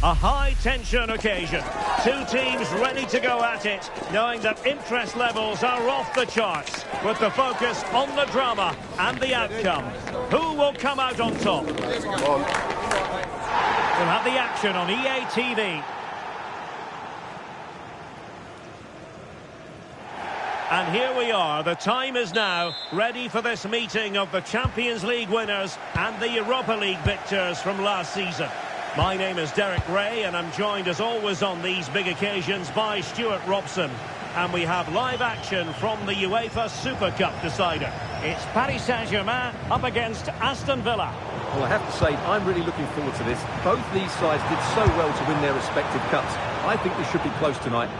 A high-tension occasion. Two teams ready to go at it, knowing that interest levels are off the charts, with the focus on the drama and the outcome. Who will come out on top? We'll have the action on EA TV. And here we are. The time is now ready for this meeting of the Champions League winners and the Europa League victors from last season. My name is Derek Ray, and I'm joined as always on these big occasions by Stuart Robson. And we have live action from the UEFA Super Cup decider. It's Paris Saint-Germain up against Aston Villa. Well, I have to say, I'm really looking forward to this. Both these sides did so well to win their respective cups. I think this should be close tonight.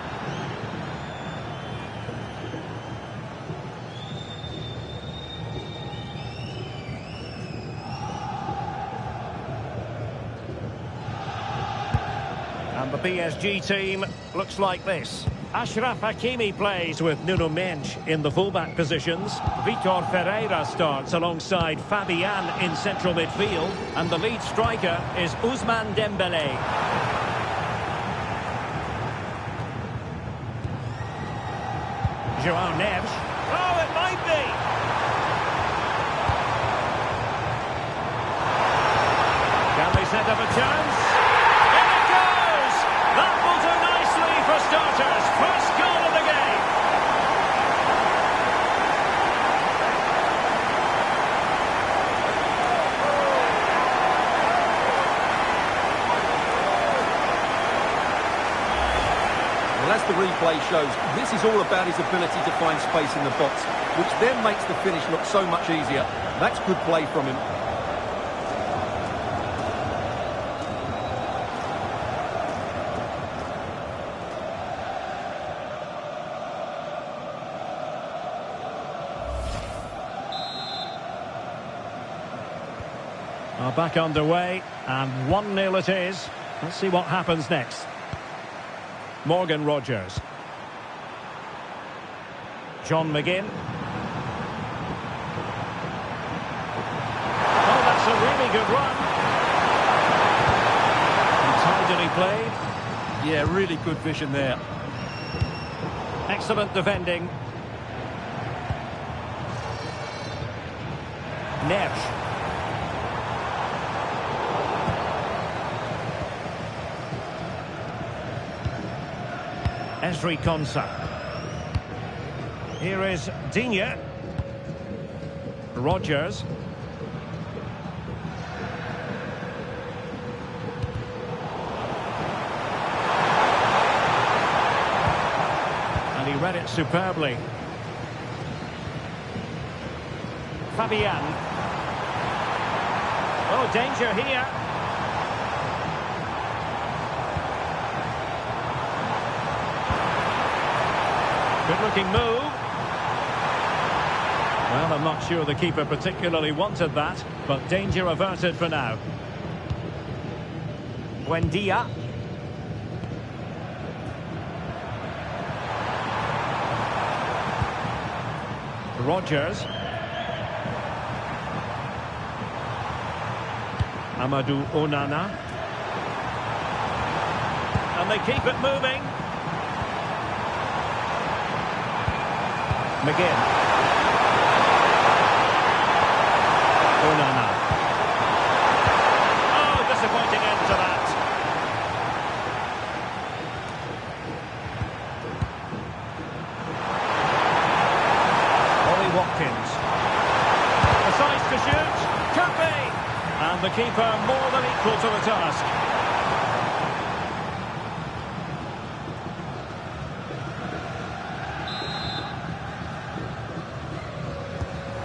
And the PSG team looks like this. Achraf Hakimi plays with Nuno Mendes in the fullback positions. Vitor Ferreira starts alongside Fabian in central midfield. And the lead striker is Ousmane Dembélé. João Neves. Oh, it might be! Can they set up a chance? That will do nicely for starters. First goal of the game. Well, as the replay shows, this is all about his ability to find space in the box, which then makes the finish look so much easier. That's good play from him. Back underway, and 1-0 it is. Let's see what happens next. Morgan Rogers. John McGinn. Oh, that's a really good run. And tidily played. Yeah, really good vision there. Excellent defending. Neves. Ezri Konsa. Here is Digne. Rogers. And he read it superbly. Fabian. Oh, danger here. Good-looking move. Well, I'm not sure the keeper particularly wanted that, but danger averted for now. Buendia. Rogers. Amadou Onana. And they keep it moving. McGinn. Onana. Oh, disappointing end to that. Ollie Watkins. Decides to shoot. Could be. And the keeper more than equal to the task.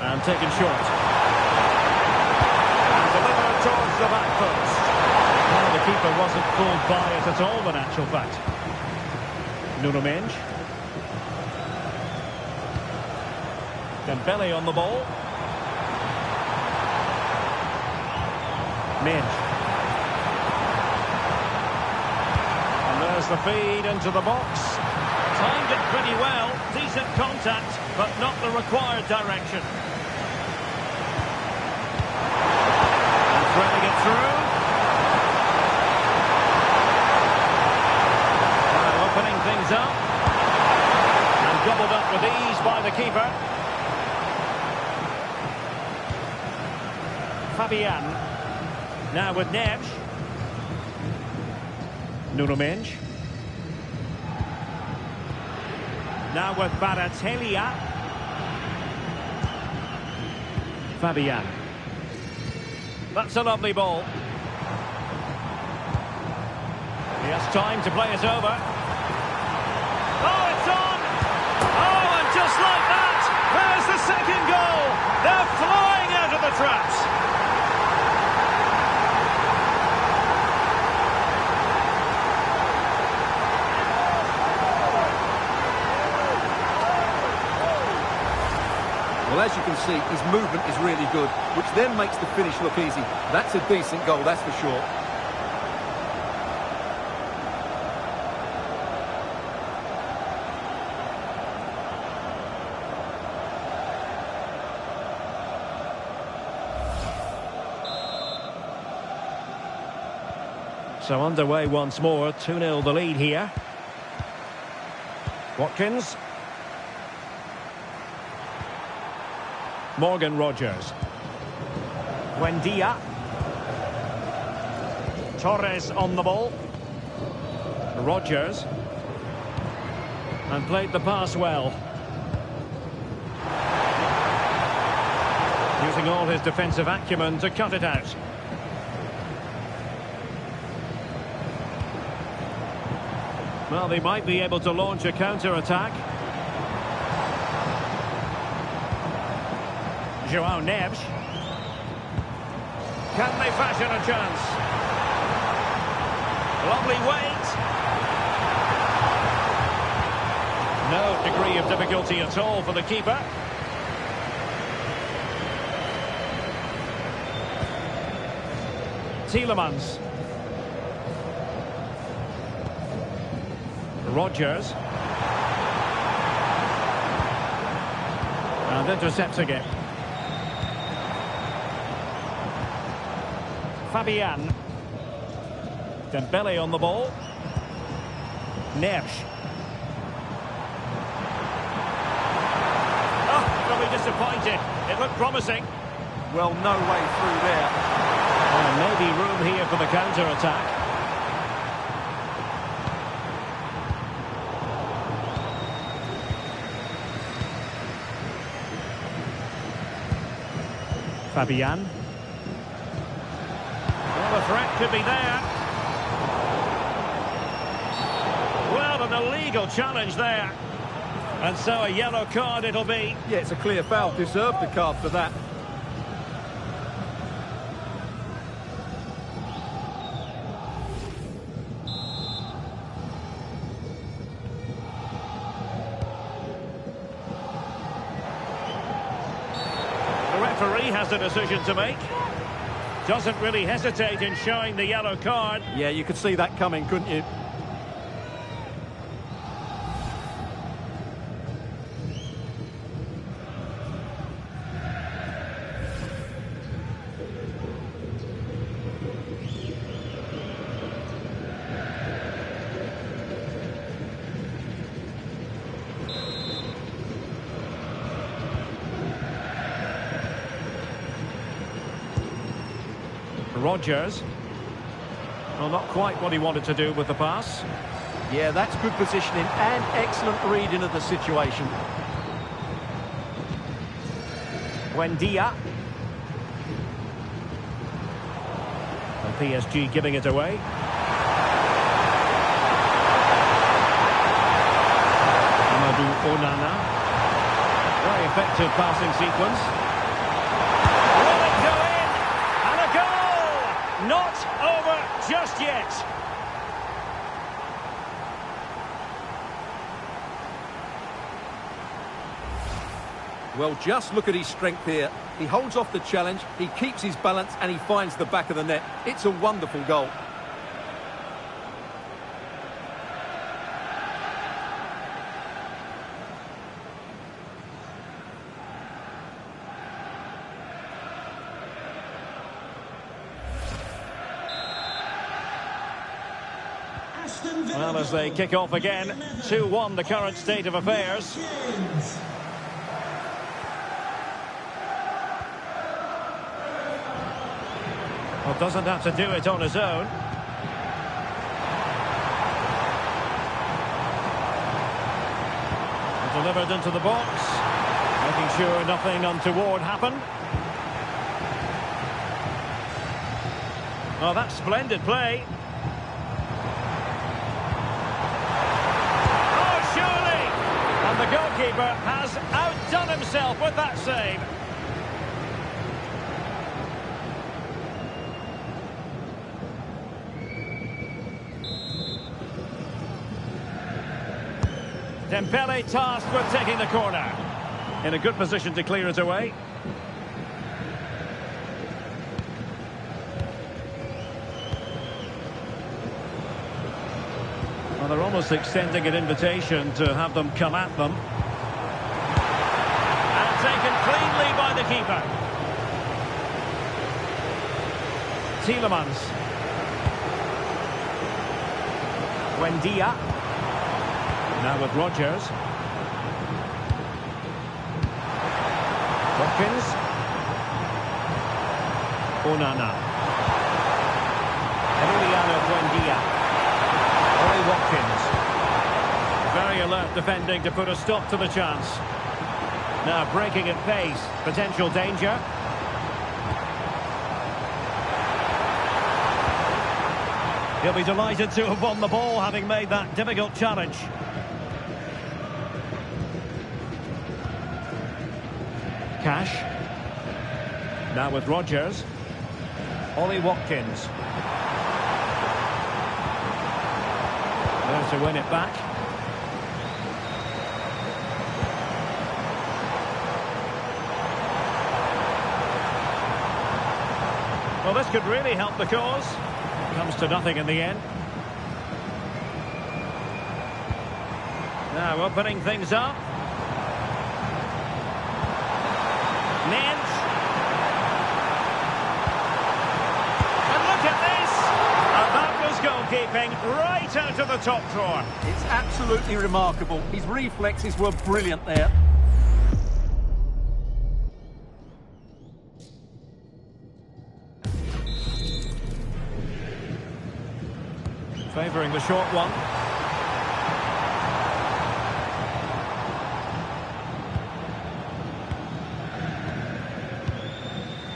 And taken short. And delivered towards the back post. Well, the keeper wasn't fooled by it at all, in actual fact. Nuno Mendes. Dembele on the ball. Mendes. And there's the feed into the box. Timed it pretty well. Decent contact, but not the required direction. And threading it through. is up. And gobbled up with ease by the keeper. Fabian. Now with Neves. Nuno Mendes. Now with Baratelia. Fabian. That's a lovely ball. He has time to play it over. Oh, it's on! Oh, and just like that, there's the second goal. They're flying out of the traps. Well, as you can see, his movement is really good, which then makes the finish look easy. That's a decent goal, that's for sure. So underway once more, 2-0 the lead here. Watkins. Morgan Rogers. Buendia. Torres on the ball. Rogers. And played the pass well. Using all his defensive acumen to cut it out. Well, they might be able to launch a counter-attack. João Neves. Can they fashion a chance? Lovely weight. No degree of difficulty at all for the keeper. Tielemans. Rogers. And intercepting it. Fabian. Dembele on the ball. Neves. Oh, probably disappointed. It looked promising. Well, no way through there. And maybe room here for the counter-attack. Fabian. Well, the threat could be there. Well, an illegal challenge there. And so a yellow card it'll be. Yeah, it's a clear foul. Deserved the card for that. The referee has a decision to make. Doesn't really hesitate in showing the yellow card. Yeah, you could see that coming, couldn't you? Rogers. Well, not quite what he wanted to do with the pass. Yeah, that's good positioning and excellent reading of the situation. Buendia. And PSG giving it away. Amadou Onana. Very effective passing sequence. Not over just yet. Well, just look at his strength here. He holds off the challenge, he keeps his balance, and he finds the back of the net. It's a wonderful goal. Well, as they kick off again, 2-1 the current state of affairs. Well, doesn't have to do it on his own. Delivered into the box, making sure nothing untoward happened. Oh, that's splendid play. Oh, surely! And the goalkeeper has outdone himself with that save. Dembele tasked with taking the corner. In a good position to clear it away. Well, they're almost extending an invitation to have them come at them. And taken cleanly by the keeper. Tielemans. Buendia. Now with Rodgers. Watkins. Onana. Emiliano Buendia. Ollie Watkins. Very alert defending to put a stop to the chance. Now breaking at pace. Potential danger. He'll be delighted to have won the ball, having made that difficult challenge. Cash. Now with Rodgers. Ollie Watkins. There to win it back. Well, this could really help the cause. Comes to nothing in the end. Now opening things up. Nance. And look at this! And that was goalkeeping right out of the top drawer. It's absolutely remarkable. His reflexes were brilliant there. Favouring the short one.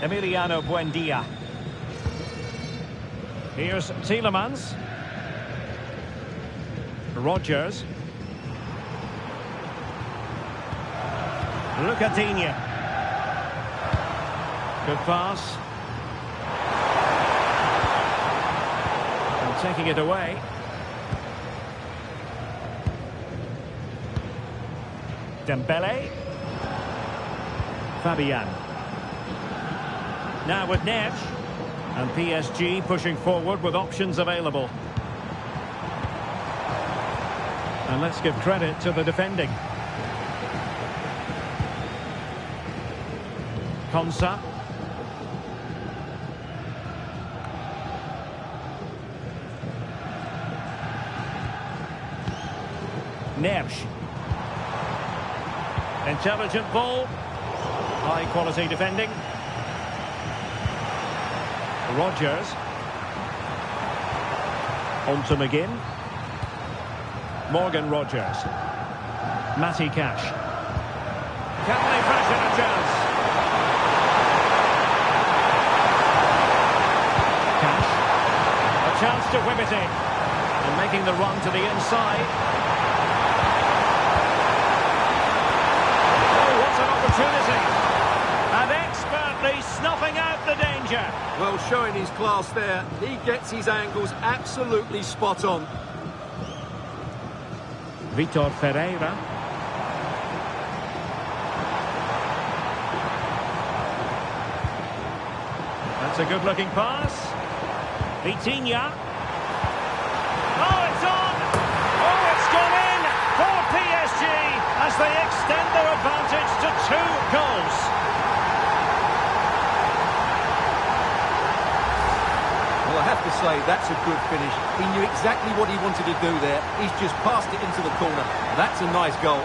Emiliano Buendia. Here's Tielemans. Rodgers. Lucadinha. Good pass. And taking it away. Dembele. Fabian. Now with Neves. And PSG pushing forward with options available. And let's give credit to the defending. Konsa. Neves. Intelligent ball. High quality defending. Rodgers. On to McGinn. Morgan Rodgers. Matty Cash. Can they fashion a chance? Cash. A chance to whip it in. And making the run to the inside. Oh, what an opportunity. And expertly snuffing out the danger. Well, showing his class there. He gets his angles absolutely spot on. Vitor Ferreira. That's a good-looking pass. Vitinha. Oh, it's on! Oh, it's gone in for PSG as they extend their advantage to 2 goals. Well, I have to say, that's a good finish. He knew exactly what he wanted to do there. He's just passed it into the corner. That's a nice goal.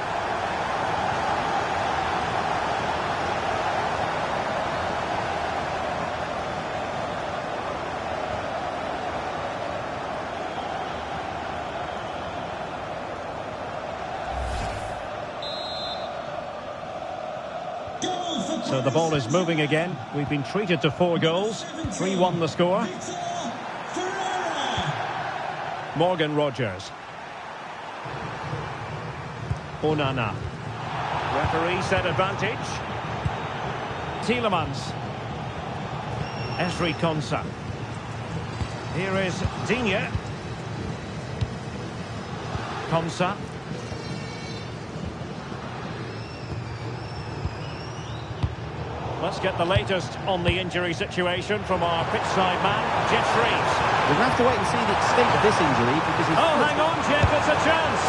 So the ball is moving again. We've been treated to 4 goals. 3-1 the score. Morgan Rogers. Onana. Referee set advantage. Tielemans. Ezri Konsa. Here is Digne. Konsa. Let's get the latest on the injury situation from our pitchside man, Jeff Reeves. We'll have to wait and see the extent of this injury because he's... Oh, hang on, Jeff, it's a chance.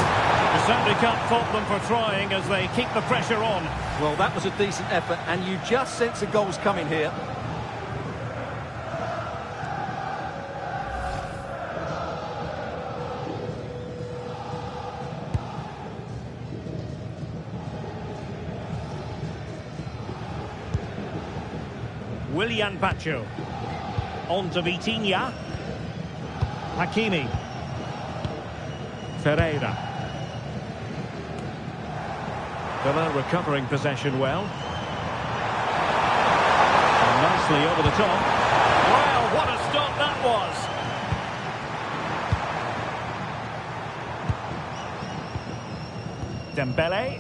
You certainly can't fault them for trying as they keep the pressure on. Well, that was a decent effort, and you just sense a goal's coming here. Willian Pacho. On to Vitinha. Hakimi. Ferreira. Villa recovering possession well. And nicely over the top. Well, what a stop that was. Dembele.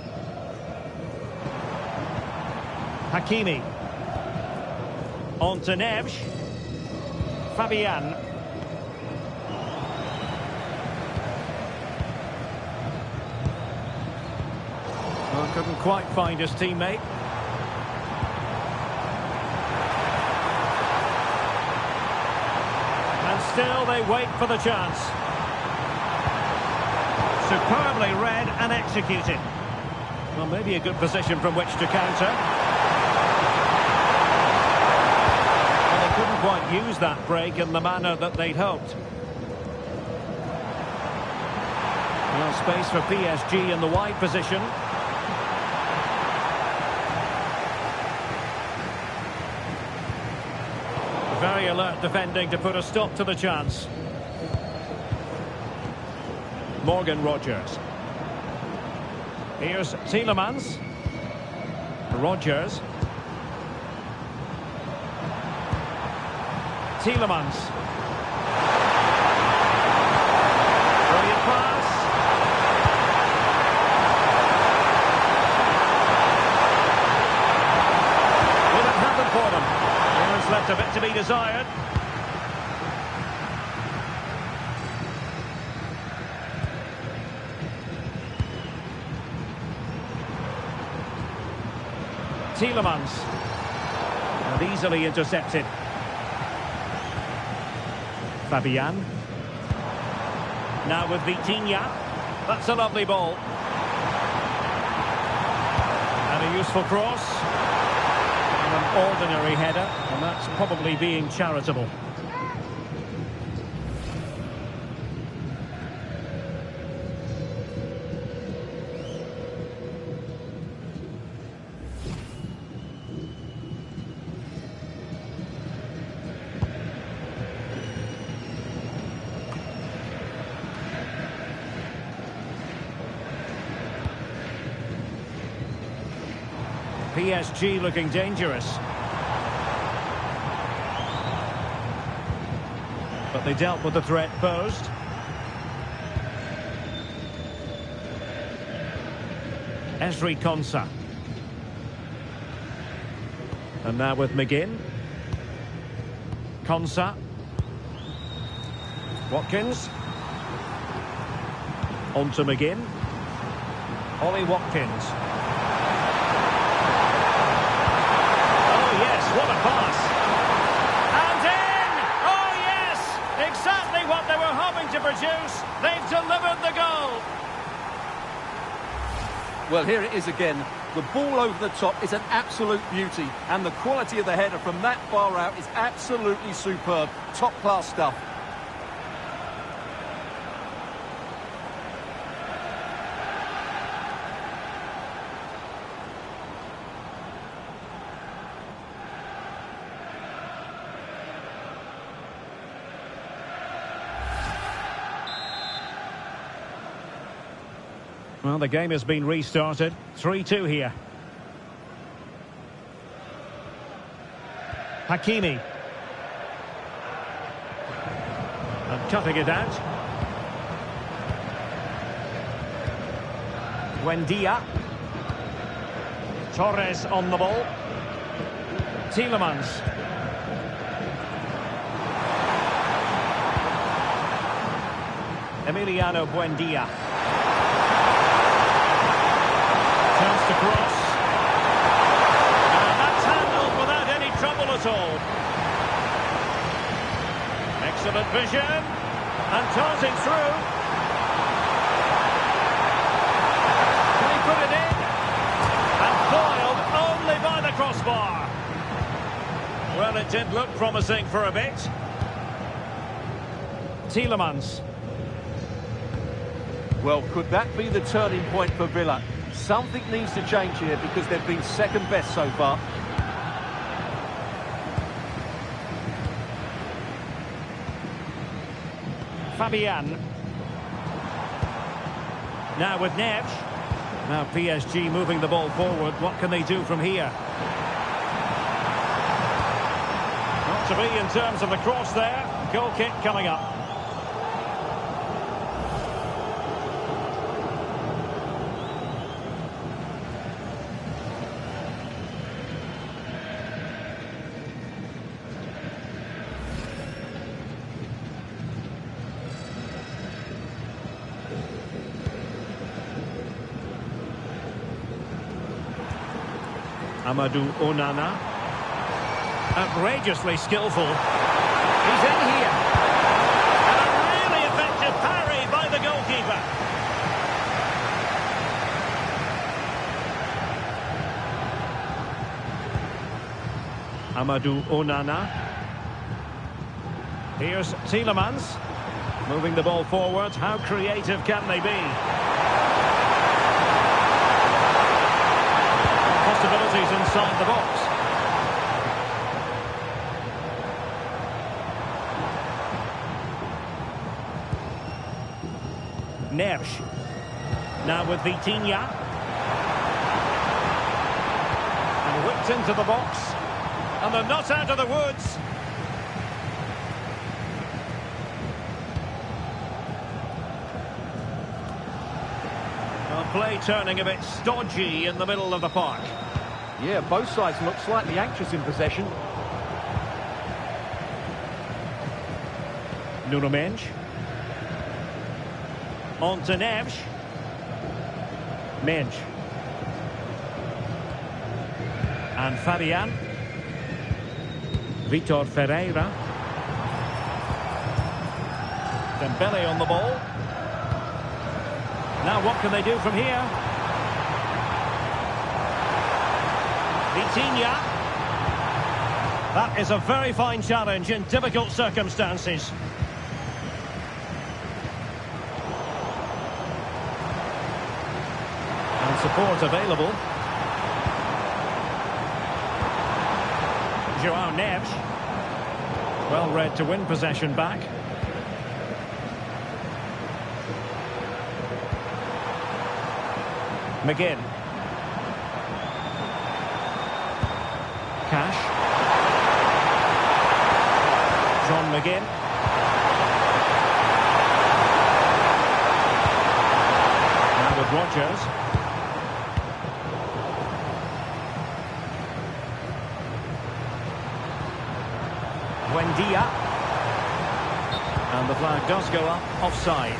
Hakimi. On to Neves. Fabian. Well, couldn't quite find his teammate. And still they wait for the chance. Superbly read and executed. Well, maybe a good position from which to counter. Couldn't quite use that break in the manner that they'd hoped. Well, space for PSG in the wide position. Very alert defending to put a stop to the chance. Morgan Rogers. Here's Tielemans. Rogers. Tielemans. Brilliant pass. Will it happen for them? There's left a bit to be desired. Tielemans. And easily intercepted. Fabian. Now with Vitinha. That's a lovely ball. And a useful cross. And an ordinary header. And that's probably being charitable. PSG looking dangerous. But they dealt with the threat posed. Ezri Konsa. And now with McGinn. Konsa. Watkins. On to McGinn. Ollie Watkins. What a pass. And in! Oh, yes! Exactly what they were hoping to produce. They've delivered the goal. Well, here it is again. The ball over the top is an absolute beauty. And the quality of the header from that far out is absolutely superb. Top-class stuff. Well, the game has been restarted. 3-2 here. Hakimi. And cutting it out. Buendia. Torres on the ball. Tielemans. Emiliano Buendia. Chance to cross. And that's handled without any trouble at all. Excellent vision. And darting through. Can he put it in? And foiled only by the crossbar. Well, it did look promising for a bit. Tielemans. Well, could that be the turning point for Villa? Something needs to change here because they've been second best so far. Fabian. Now with Neves. Now PSG moving the ball forward. What can they do from here? Not to be in terms of the cross there. Goal kick coming up. Amadou Onana. Outrageously skillful. He's in here. And a really effective parry by the goalkeeper. Amadou Onana. Here's Tielemans. Moving the ball forward. How creative can they be? Possibilities inside the box. Neves. Now with Vitinha. And whipped into the box. And they're not out of the woods. Well, play turning a bit stodgy in the middle of the park. Yeah, both sides look slightly anxious in possession. Nuno Mendes. On to Neves. Mendes. And Fabian. Vitor Ferreira. Dembele on the ball. Now what can they do from here? Vitinha. That is a very fine challenge in difficult circumstances. And support available. João Neves. Well read to win possession back. McGinn. Cash. John McGinn. Now with Rodgers. Buendia. And the flag does go up, offside.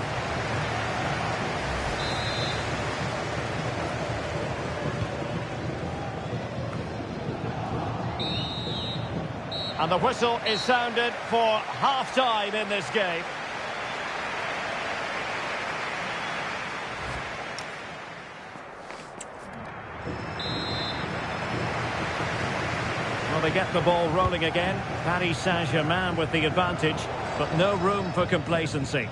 And the whistle is sounded for half-time in this game. Well, they get the ball rolling again. Paris Saint-Germain with the advantage, but no room for complacency.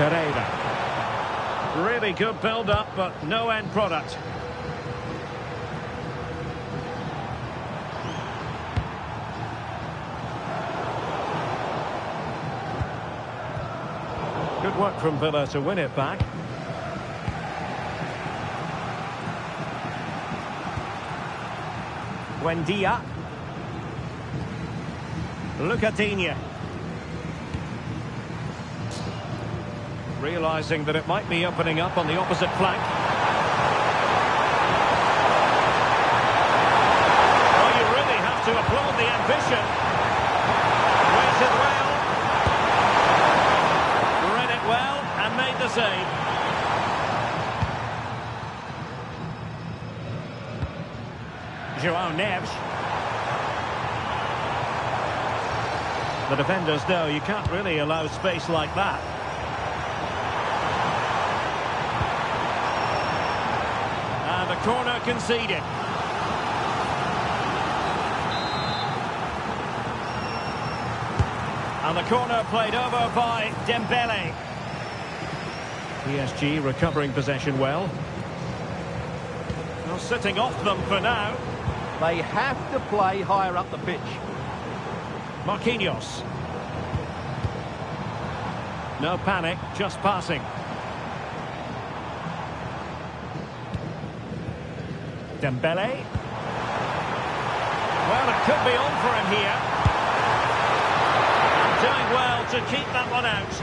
Pereira. Really good build-up, but no end product. Good work from Villa to win it back. Buendia. Lucadinha. Realising that it might be opening up on the opposite flank. Oh, you really have to applaud the ambition. Waited well. Read it well and made the save. João Neves. The defenders know you can't really allow space like that. And the corner conceded. And the corner played over by Dembele. PSG recovering possession well. Well, sitting off them for now. They have to play higher up the pitch. Marquinhos. No panic, just passing. Dembele. Well, it could be on for him here. And doing well to keep that one out.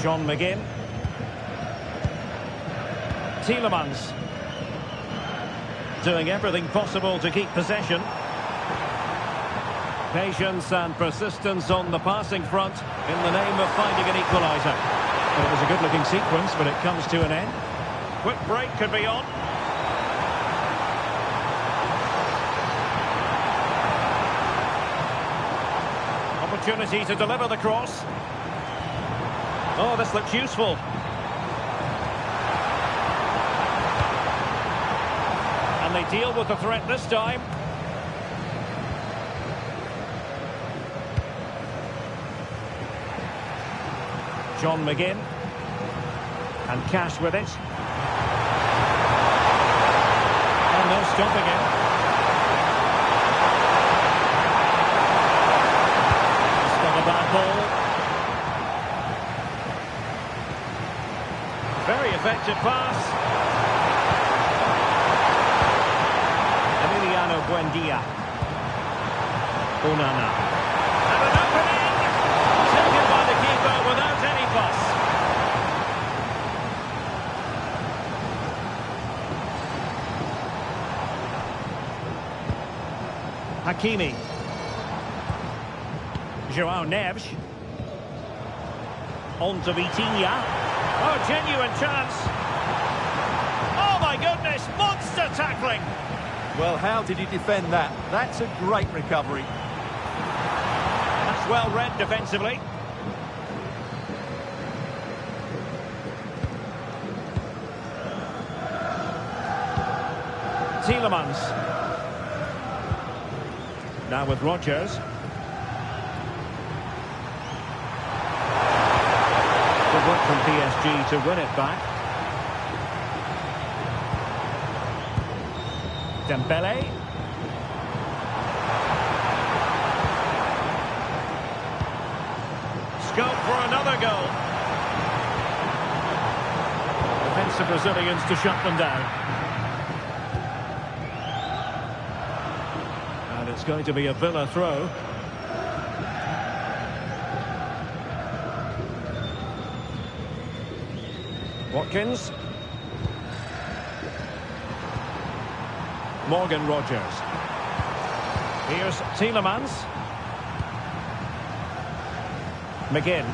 John McGinn. Tielemans. Doing everything possible to keep possession. Patience and persistence on the passing front in the name of finding an equaliser. Well, it was a good-looking sequence, but it comes to an end. Quick break could be on. Opportunity to deliver the cross. Oh, this looks useful. And they deal with the threat this time. John McGinn. And Cash with it. And no stopping it. He's got a bad ball. Very effective pass. Buendia. Onana. And an opening! Taken by the keeper without any fuss. Hakimi. João Neves. On to Vitinha. Oh, genuine chance. Oh my goodness, monster tackling. Well, how did he defend that? That's a great recovery. That's well read defensively. Tielemans. Now with Rodgers. Good work from PSG to win it back. Dembele. Scope for another goal. Defensive Brazilians to shut them down. And it's going to be a Villa throw. Watkins. Morgan Rodgers. Here's Tielemans. McGinn.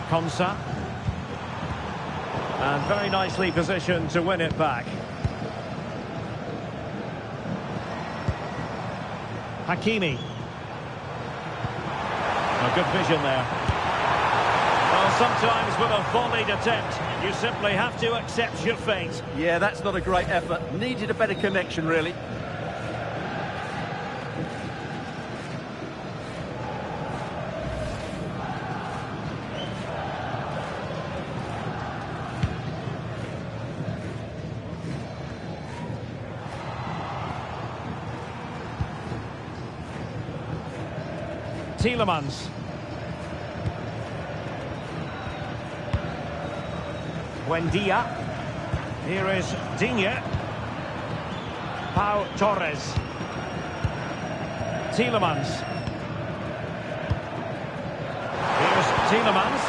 Konsa. And very nicely positioned to win it back. Hakimi. A good vision there. Well, sometimes with a volleyed attempt, you simply have to accept your fate. Yeah, that's not a great effort. Needed a better connection, really. Tielemans. Buendia. Here is Digne. Pau Torres. Tielemans. Here's Tielemans.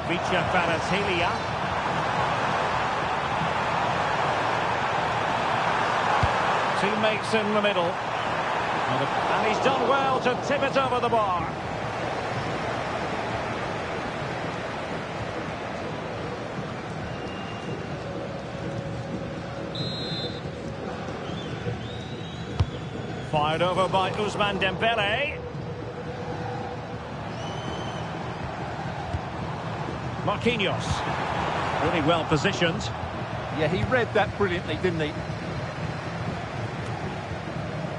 Vicha Kvaratskhelia. Teammates in the middle. And he's done well to tip it over the bar. Fired over by Ousmane Dembele. Marquinhos. Really well positioned. Yeah, he read that brilliantly, didn't he?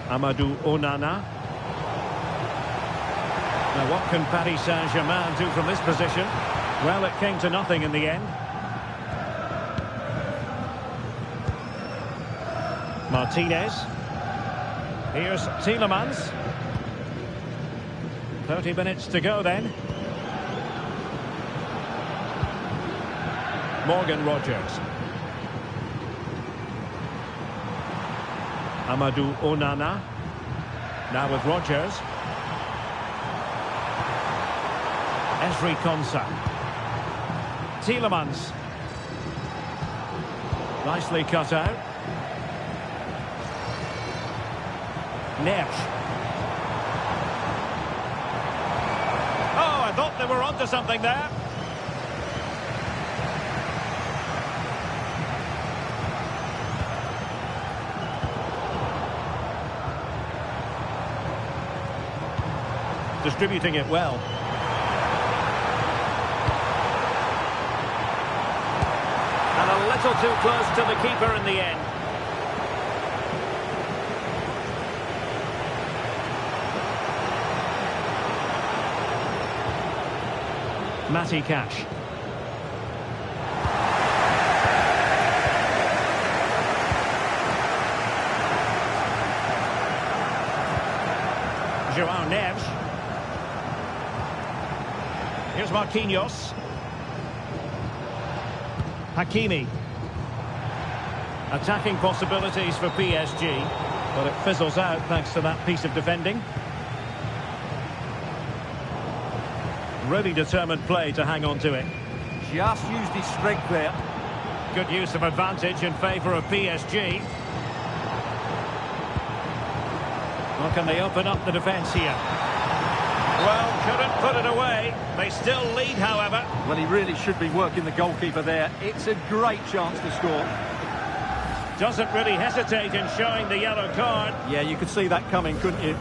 Amadou Onana. Now what can Paris Saint-Germain do from this position? Well, it came to nothing in the end. Martinez. Here's Tielemans. 30 minutes to go then. Morgan Rogers. Amadou Onana. Now with Rogers. Ezri Konsa. Tielemans. Nicely cut out. Neves. Oh, I thought they were onto something there. Distributing it well. And a little too close to the keeper in the end. Matty Cash. João Neves. Here's Marquinhos. Hakimi. Attacking possibilities for PSG, but it fizzles out thanks to that piece of defending. Really determined play to hang on to it. Just used his strength there. Good use of advantage in favour of PSG. Well, can they open up the defence here? Well, couldn't put it away. They still lead, however. Well, he really should be working the goalkeeper there. It's a great chance to score. Doesn't really hesitate in showing the yellow card. Yeah, you could see that coming, couldn't you?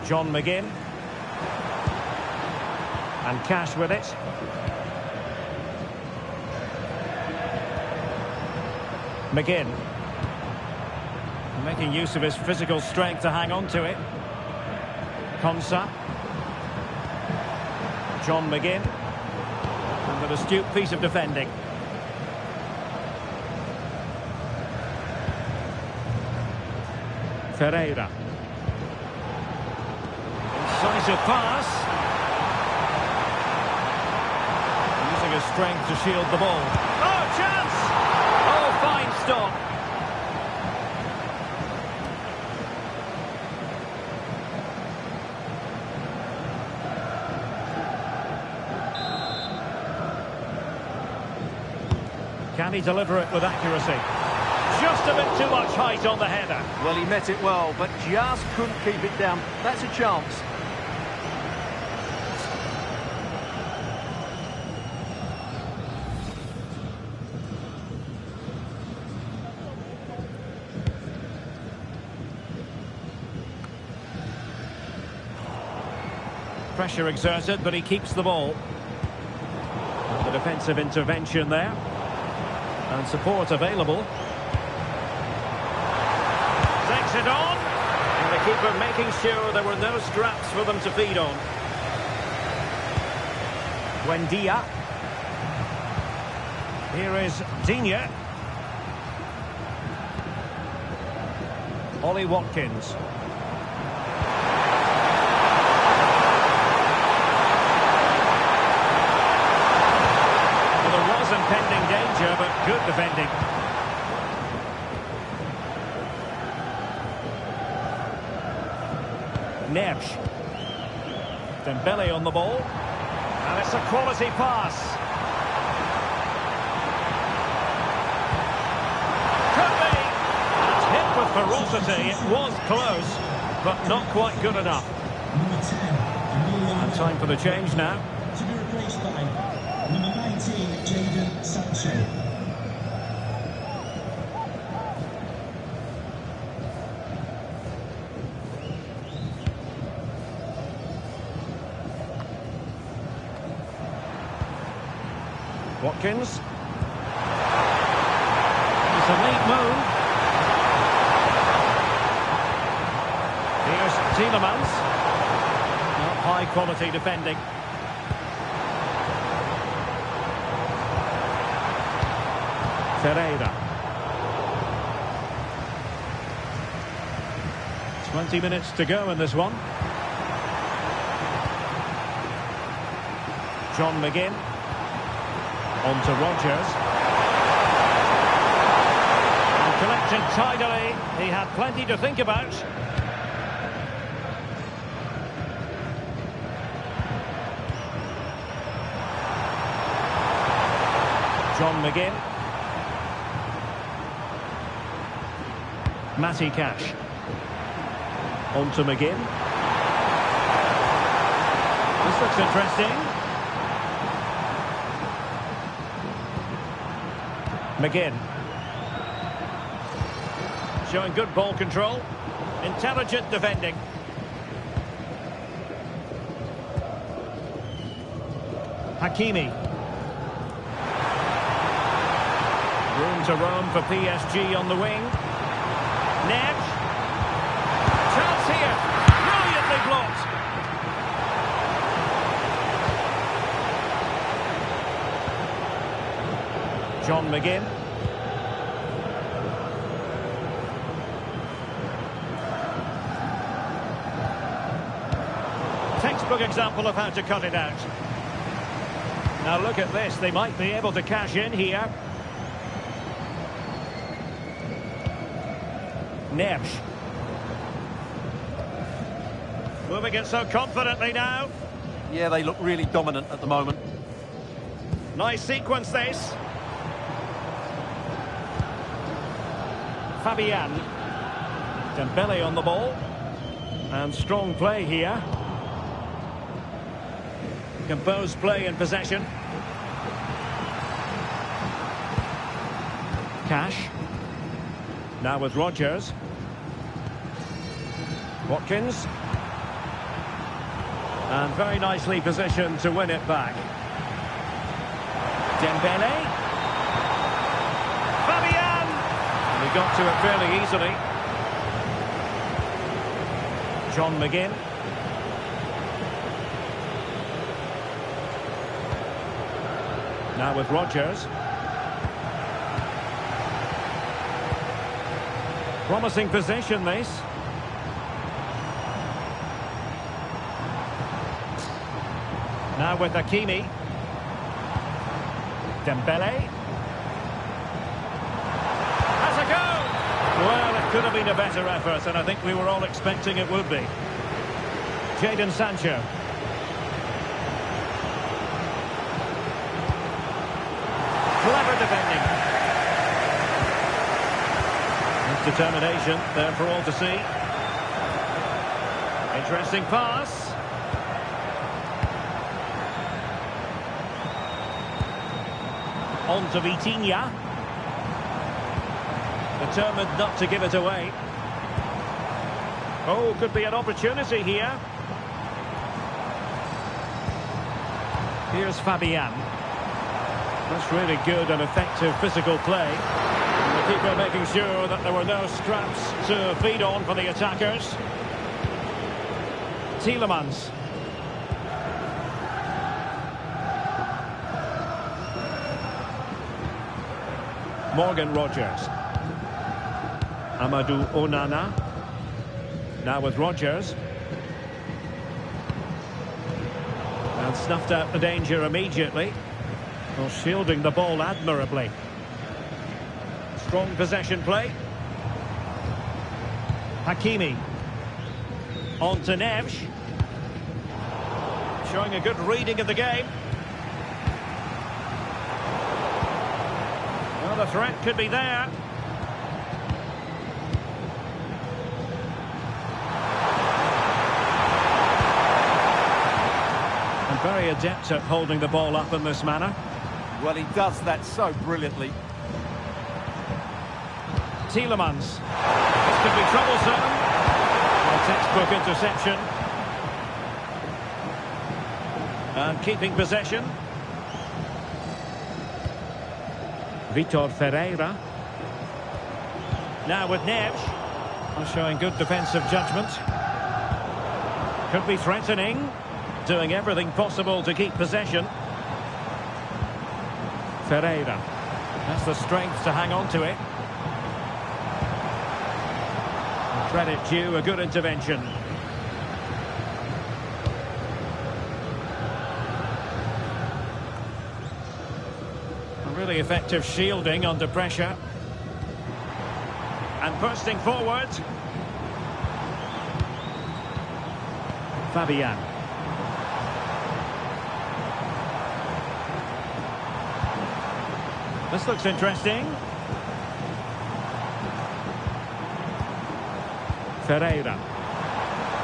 John McGinn. And Cash with it. McGinn. Making use of his physical strength to hang on to it. Konsa. John McGinn. And an astute piece of defending. Ferreira. Incisive pass. Using his strength to shield the ball. Oh, chance! Oh, fine stop. Can he deliver it with accuracy? Just a bit too much height on the header. Well, he met it well, but just couldn't keep it down. That's a chance. Pressure exerted, but he keeps the ball. The defensive intervention there. And support available. keeper making sure there were no straps for them to feed on. Buendia. Here is Digne. Ollie Watkins. Well, there was impending danger, but good defending. Neves. Dembele on the ball. And it's a quality pass. Could be. And hit with ferocity. It was close, but not quite good enough. And time for the change now. To be replaced by number 19, Jadon Sancho. Watkins. It's a neat move. Here's Tielemans. Not high quality defending. Ferreira. 20 minutes to go in this one. John McGinn. On to Rodgers. And collected tidily. He had plenty to think about. John McGinn. Matty Cash. On to McGinn. This looks interesting. McGinn. Showing good ball control. Intelligent defending. Hakimi. Room to roam for PSG on the wing. Neves. Chance here. Brilliantly blocked. John McGinn. Textbook example of how to cut it out. Now look at this. They might be able to cash in here. Neves. Moving it so confidently now. Yeah, they look really dominant at the moment. Nice sequence this. Fabian. Dembele on the ball. And strong play here. Composed play in possession. Cash. Now with Rodgers. Watkins. And very nicely positioned to win it back. Dembele. Fabian! And he got to it fairly easily. John McGinn. Now with Rodgers. Promising position, this. Now with Hakimi. Dembele. Has a go! Well, it could have been a better effort, and I think we were all expecting it would be. Jadon Sancho. Clever defending. His determination there for all to see. Interesting pass. On to Vitinha. Determined not to give it away. Oh, could be an opportunity here. Here's Fabian. That's really good and effective physical play. And the keeper making sure that there were no scraps to feed on for the attackers. Tielemans. Morgan Rogers. Amadou Onana. Now with Rogers. And snuffed out the danger immediately. Well, shielding the ball admirably. Strong possession play. Hakimi. On to Neves. Showing a good reading of the game. Well, the threat could be there. And very adept at holding the ball up in this manner. Well, he does that so brilliantly. Tielemans. This could be troublesome. A textbook interception. And keeping possession. Vitor Ferreira. Now with Neves. Showing good defensive judgment. Could be threatening. Doing everything possible to keep possession. Ferreira. That's the strength to hang on to it. Credit due, a good intervention. A really effective shielding under pressure. And bursting forward. Fabian. This looks interesting. Ferreira.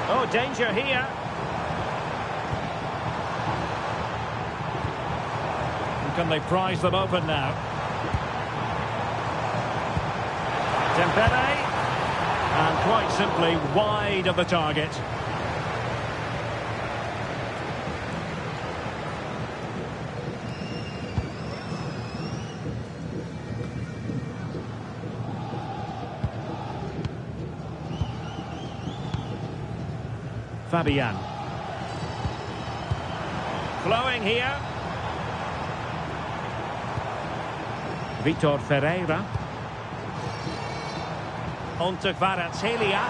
Oh, danger here. And can they prize them open now? Dembele. And quite simply wide of the target. Fabian. Flowing here. Vitor Ferreira. On to Kvaratskhelia.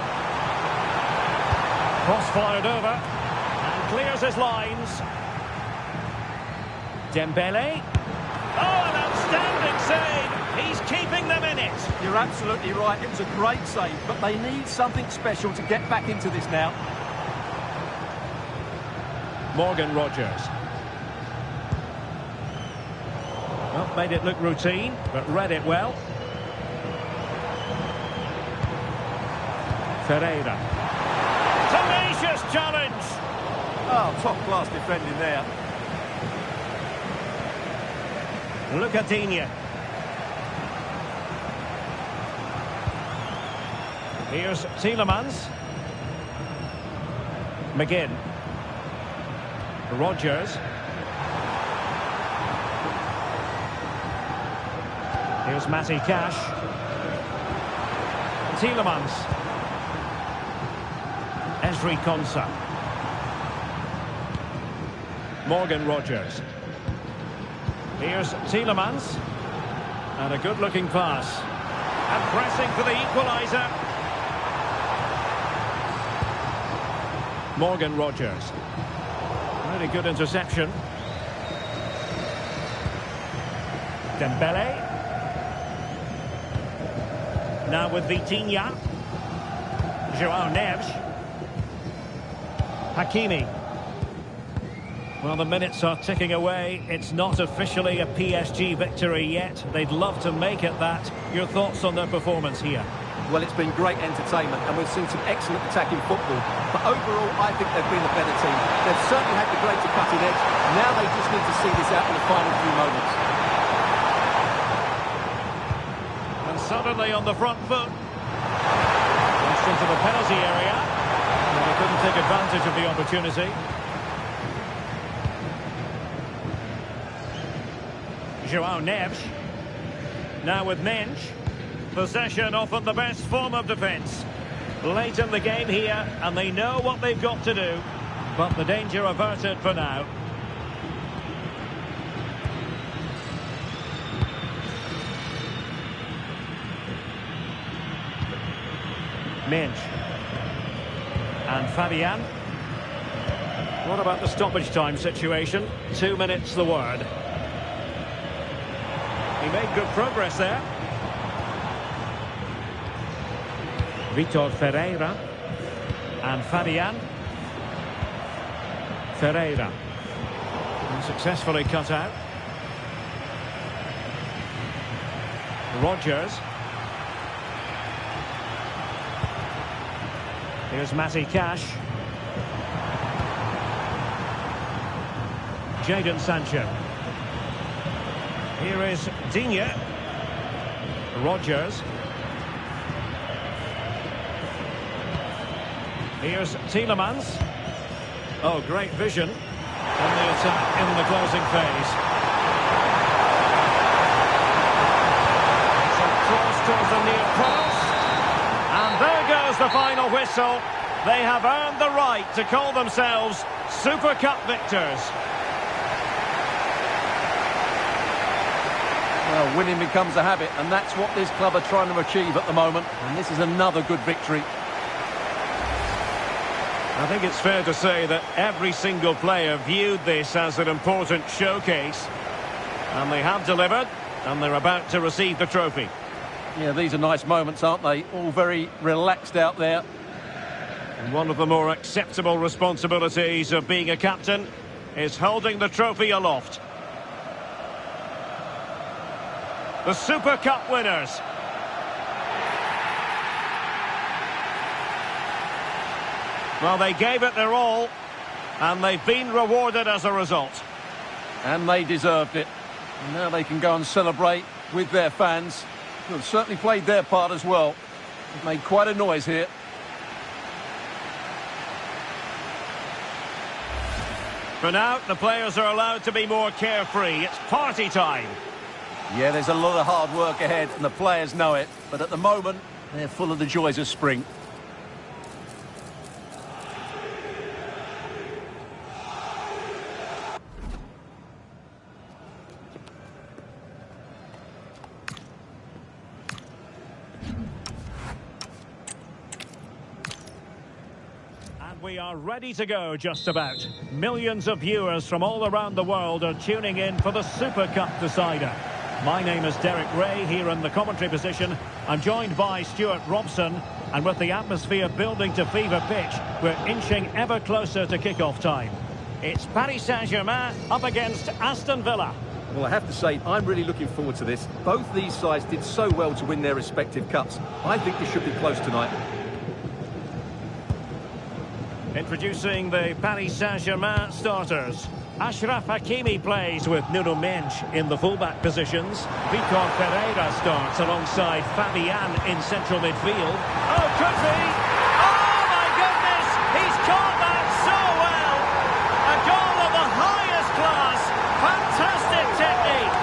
Cross fired over. And clears his lines. Dembele. Oh, an outstanding save. He's keeping them in it. You're absolutely right. It was a great save, but they need something special to get back into this now. Morgan Rogers. Well, made it look routine, but read it well. Ferreira. Tenacious challenge! Oh, top-class defending there. Lucatinha. Here's Tielemans. McGinn. Rogers. Here's Matty Cash. Tielemans. Ezri Konsa. Morgan Rogers. Here's Tielemans. And a good-looking pass. And pressing for the equaliser. Morgan Rogers. Really good interception. Dembele. Now with Vitinha. João Neves. Hakimi. Well, the minutes are ticking away. It's not officially a PSG victory yet. They'd love to make it that. Your thoughts on their performance here? Well, it's been great entertainment, and we've seen some excellent attacking football. But overall, I think they've been the better team. They've certainly had the greater cutting edge. Now they just need to see this out in the final few moments. And suddenly on the front foot. Crossed into the penalty area. And they couldn't take advantage of the opportunity. João Neves. Now with Mensch. Possession often the best form of defence. Late in the game here, and they know what they've got to do. But the danger averted for now. Minch. And Fabian. What about the stoppage time situation? 2 minutes the word. He made good progress there. Vitor Ferreira. And Fabian. Ferreira. And successfully cut out. Rodgers. Here's Matty Cash. Jadon Sancho. Here is Digne. Rodgers. Here's Tielemans. Oh, great vision. And the attack in the closing phase. It's a cross towards the near post. And there goes the final whistle. They have earned the right to call themselves Super Cup victors. Well, winning becomes a habit, and that's what this club are trying to achieve at the moment. And this is another good victory. I think it's fair to say that every single player viewed this as an important showcase. And they have delivered, and they're about to receive the trophy. Yeah, these are nice moments, aren't they? All very relaxed out there. And one of the more acceptable responsibilities of being a captain is holding the trophy aloft. The Super Cup winners. Well, they gave it their all, and they've been rewarded as a result. And they deserved it. Now they can go and celebrate with their fans, who have certainly played their part as well. They've made quite a noise here. For now, the players are allowed to be more carefree. It's party time. Yeah, there's a lot of hard work ahead, and the players know it. But at the moment, they're full of the joys of spring. We are ready to go just about. Millions of viewers from all around the world are tuning in for the Super Cup decider. My name is Derek Ray, here in the commentary position. I'm joined by Stuart Robson, and with the atmosphere building to fever pitch, we're inching ever closer to kick-off time. It's Paris Saint-Germain up against Aston Villa. Well, I have to say, I'm really looking forward to this. Both these sides did so well to win their respective cups. I think this should be close tonight. Introducing the Paris Saint-Germain starters. Achraf Hakimi plays with Nuno Mendes in the fullback positions. Vitor Ferreira starts alongside Fabian in central midfield. Oh, could be! Oh, my goodness! He's caught that so well! A goal of the highest class! Fantastic technique!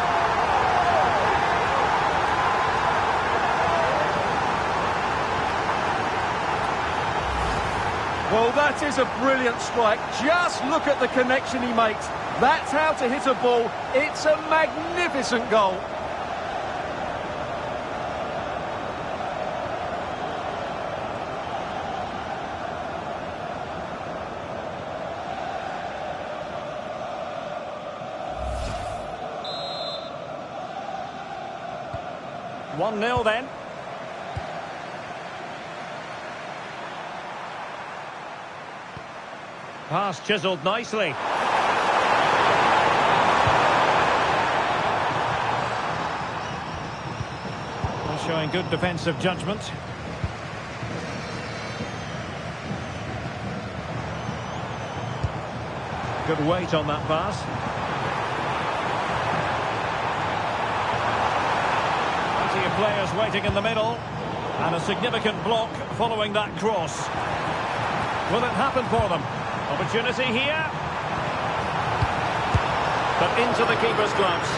Well, that is a brilliant strike. Just look at the connection he makes. That's how to hit a ball. It's a magnificent goal. One 0 then. Pass chiselled nicely. Well, showing good defensive judgment. Good weight on that pass. Plenty of players waiting in the middle. And a significant block following that cross. Will it happen for them? Opportunity here. But into the keeper's gloves.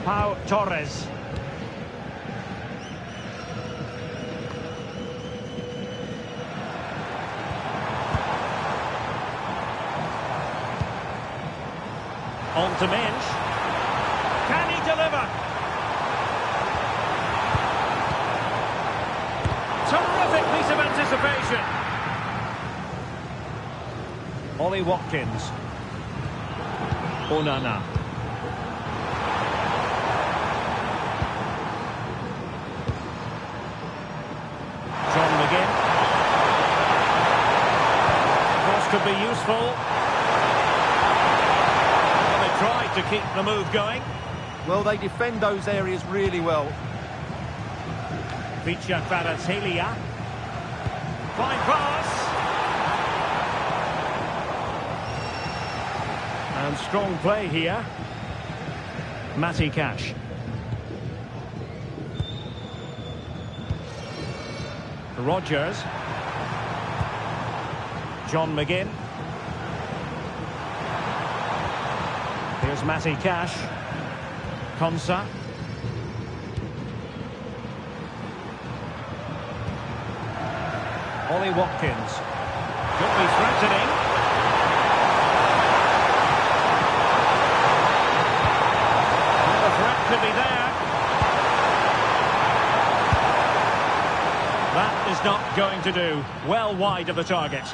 Pau Torres. on to Minch. Can he deliver? Terrific piece of anticipation. Ollie Watkins. Onana. John McGinn. Cross could be useful. Well, they tried to keep the move going. Well, they defend those areas really well. Vicha Kvaratskhelia. Fine pass. And strong play here. Matty Cash. Rodgers. John McGinn. Here's Matty Cash. Konsa. Ollie Watkins. Could be threatening. The threat could be there. That is not going to do. Well wide of the target.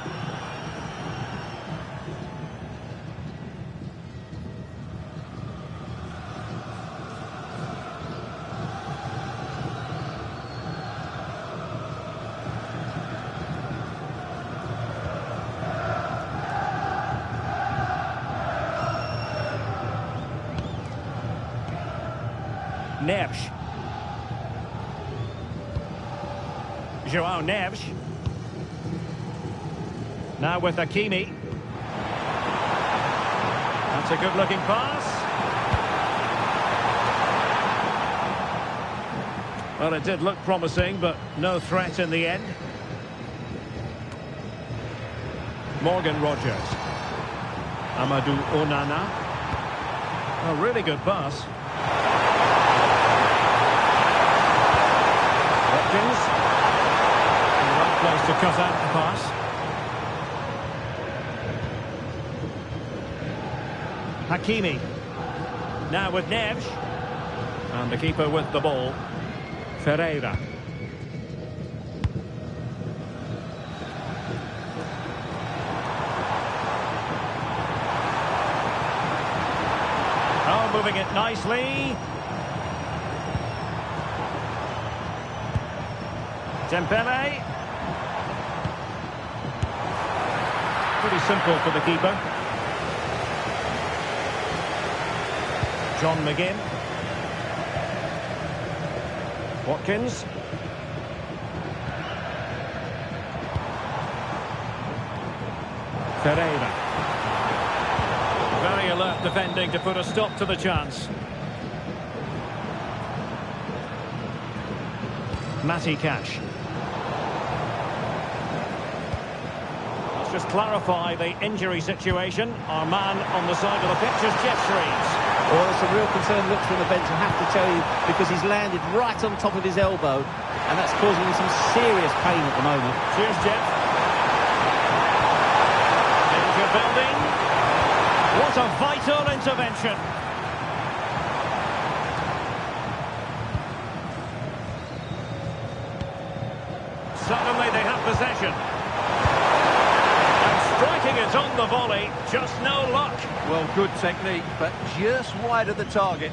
Neves. João Neves. Now with Hakimi. That's a good-looking pass. Well, it did look promising, but no threat in the end. Morgan Rodgers. Amadou Onana. A really good pass. Watkins. In the right place to cut out the pass. Hakimi. Now with Neves. And the keeper with the ball. Ferreira. Oh, moving it nicely. Dembele. Pretty simple for the keeper. John McGinn. Watkins. Ferreira. Very alert defending to put a stop to the chance. Matty Cash. Let's just clarify the injury situation. Our man on the side of the pitch is Jeff Shreves. Well, it's a real concern looks from the bench, I have to tell you, because he's landed right on top of his elbow, and that's causing him some serious pain at the moment. Cheers, Jeff. Danger building. What a vital intervention. Suddenly they have possession. And striking it on the volley, just no luck. Well, good technique, but just wide of the target.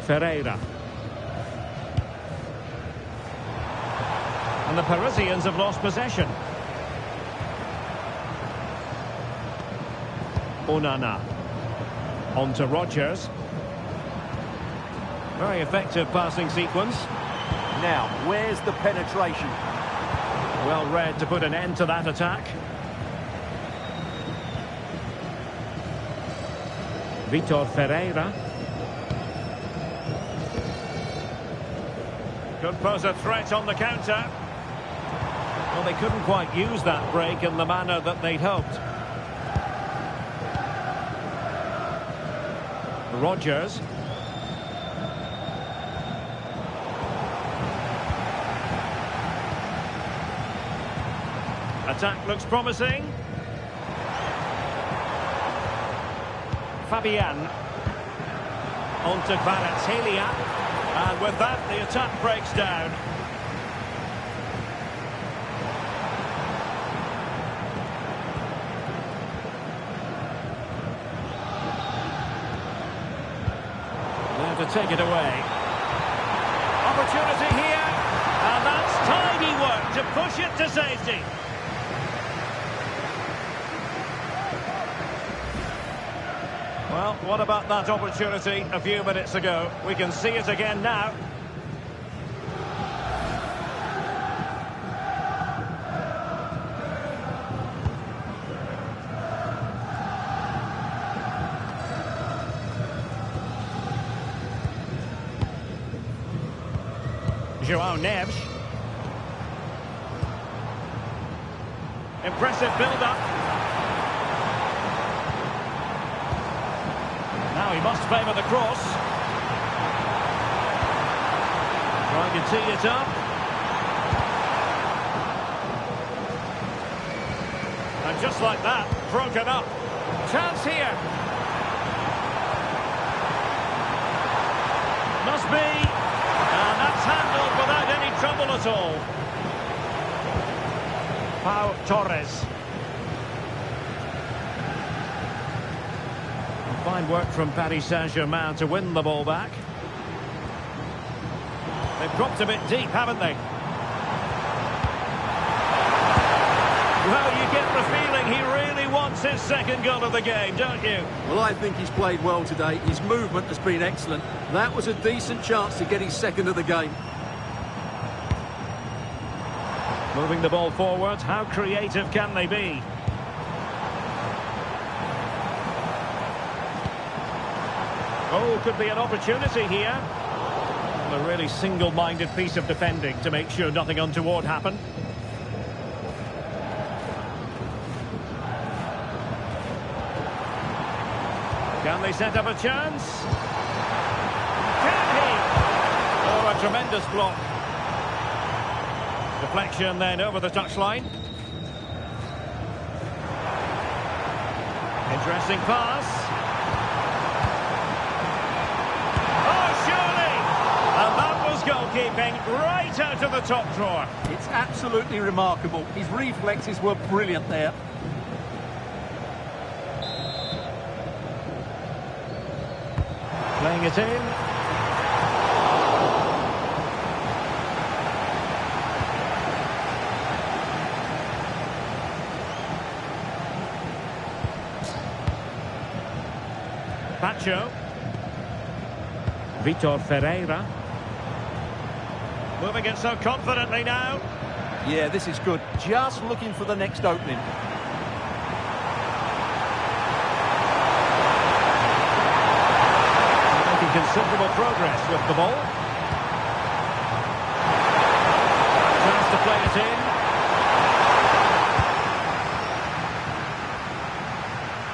Ferreira. And the Parisians have lost possession. Onana. On to Rodgers. Very effective passing sequence. Now, where's the penetration? Well read to put an end to that attack. Vitor Ferreira. Could pose a threat on the counter. Well, they couldn't quite use that break in the manner that they'd hoped. Rodgers. Attack looks promising. Fabian. On to Kvaratskhelia. And with that, the attack breaks down. There to take it away. Opportunity here. And that's tidy work to push it to safety. Well, what about that opportunity a few minutes ago? We can see it again now. João Neves. Impressive build-up. Now he must favour the cross. Trying to tee it up. And just like that, broken up. Chance here. Must be. And that's handled without any trouble at all. Pau Torres. Fine work from Paris Saint-Germain to win the ball back. They've dropped a bit deep, haven't they? Well, you get the feeling he really wants his second goal of the game, don't you? Well, I think he's played well today. His movement has been excellent. That was a decent chance to get his second of the game. Moving the ball forward, how creative can they be? Oh, could be an opportunity here. A really single-minded piece of defending to make sure nothing untoward happened. Can they set up a chance? Can he? Oh, a tremendous block. Deflection then over the touchline. Interesting pass. Goalkeeping right out of the top drawer. It's absolutely remarkable. His reflexes were brilliant there. Playing it in. Pacho. Vitor Ferreira. Moving it so confidently now. Yeah, this is good. Just looking for the next opening. Making considerable progress with the ball. Chance to play it in.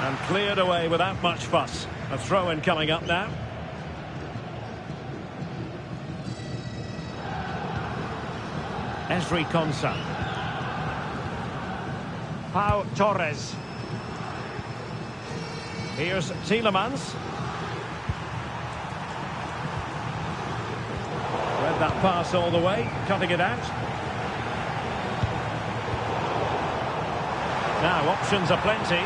And cleared away without much fuss. A throw-in coming up now. Ezri Konsa. Pau Torres. Here's Tielemans. Read that pass all the way, cutting it out. Now options are plenty.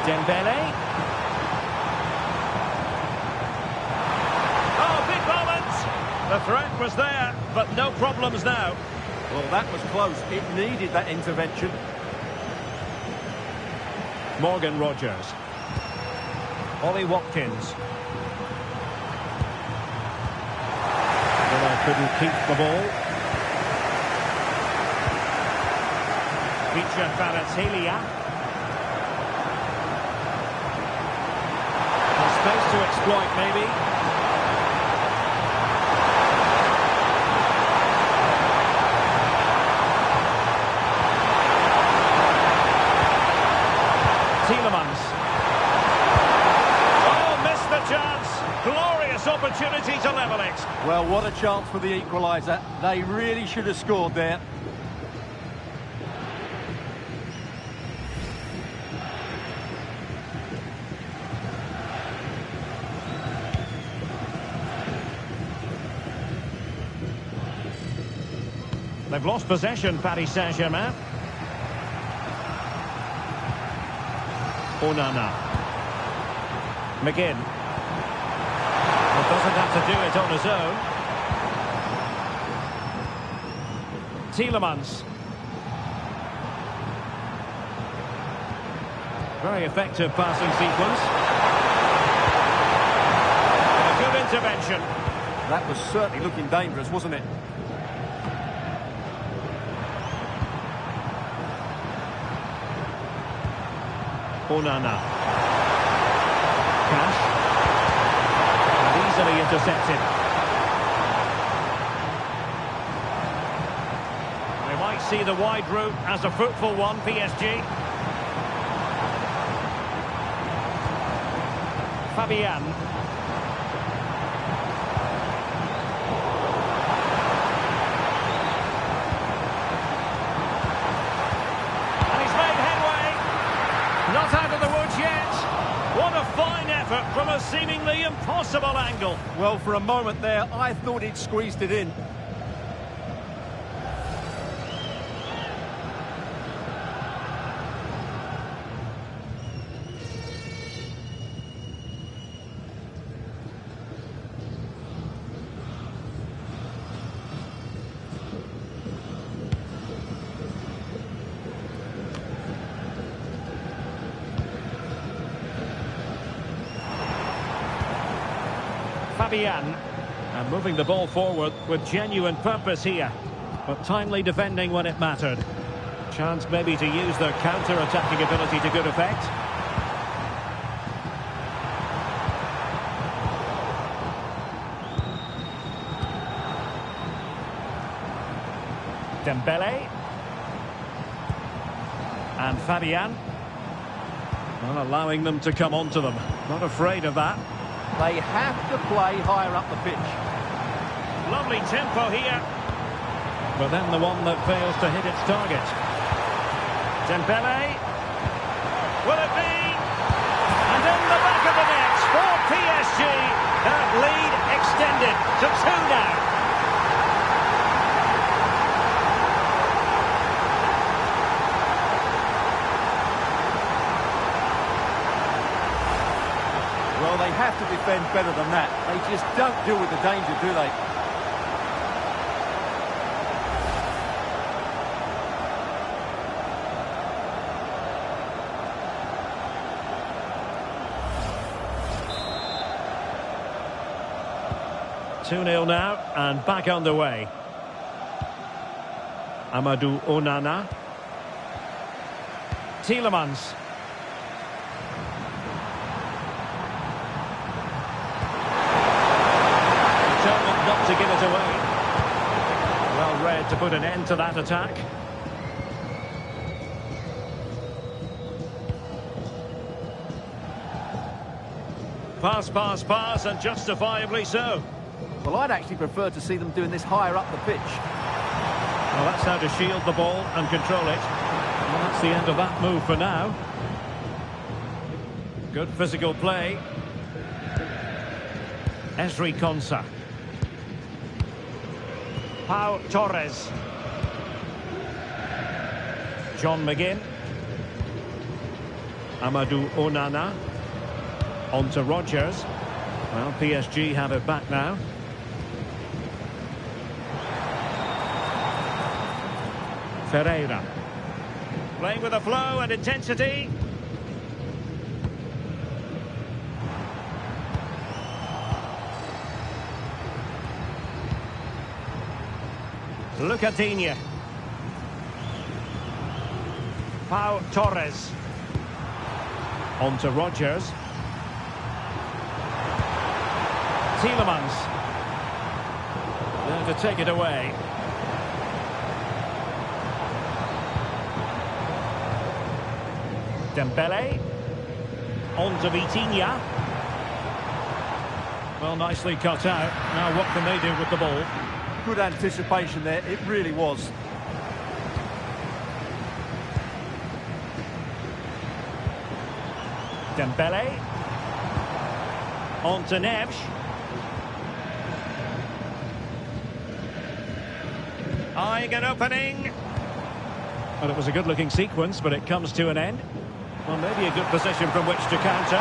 Dembele. Oh, big moment! The threat was there, but no problems now. Well, that was close. It needed that intervention. Morgan Rogers. Ollie Watkins. Villa couldn't keep the ball. Feature Kvaratskhelia. Space to exploit, maybe. Tielemans. Oh, missed the chance. Glorious opportunity to level it. Well, what a chance for the equaliser. They really should have scored there. They've lost possession, Paris Saint-Germain. Onana. McGinn. Well, doesn't have to do it on his own. Tielemans. Very effective passing sequence. A good intervention. That was certainly looking dangerous, wasn't it? Onana. Cash. And easily intercepted. They might see the wide route as a fruitful one, PSG. Fabian. And he's made headway. Not out of the woods yet. What a fine effort from a seemingly impossible angle. Well, for a moment there, I thought he'd squeezed it in. Fabian. And moving the ball forward with genuine purpose here. But timely defending when it mattered. Chance maybe to use their counter-attacking ability to good effect. Dembele. And Fabian. Well, allowing them to come onto them. Not afraid of that. They have to play higher up the pitch. Lovely tempo here. But then the one that fails to hit its target. Dembele. Will it be? And in the back of the net for PSG. That lead extended to 2 now. Well, they have to defend better than that. They just don't deal with the danger, do they? Two 2-0 now, and back underway. Amadou Onana. Tielemans. Determined not to give it away. Well read to put an end to that attack. Pass, and justifiably so. Well, I'd actually prefer to see them doing this higher up the pitch. Well, that's how to shield the ball and control it. Well, that's the end of that move for now. Good physical play. Esri Konsa. Pau Torres. John McGinn. Amadou Onana. On to Rodgers. Well, PSG have it back now. Ferreira. Playing with a flow and intensity. Lucadinha. Pau Torres. On to Rodgers. Tielemans. There to take it away. Dembele. On to Vitinha. Well, nicely cut out. Now what can they do with the ball? Good anticipation there, it really was. Dembele. On to Neves. Eyeing an opening. Well, it was a good-looking sequence, but it comes to an end. Well, maybe a good position from which to counter.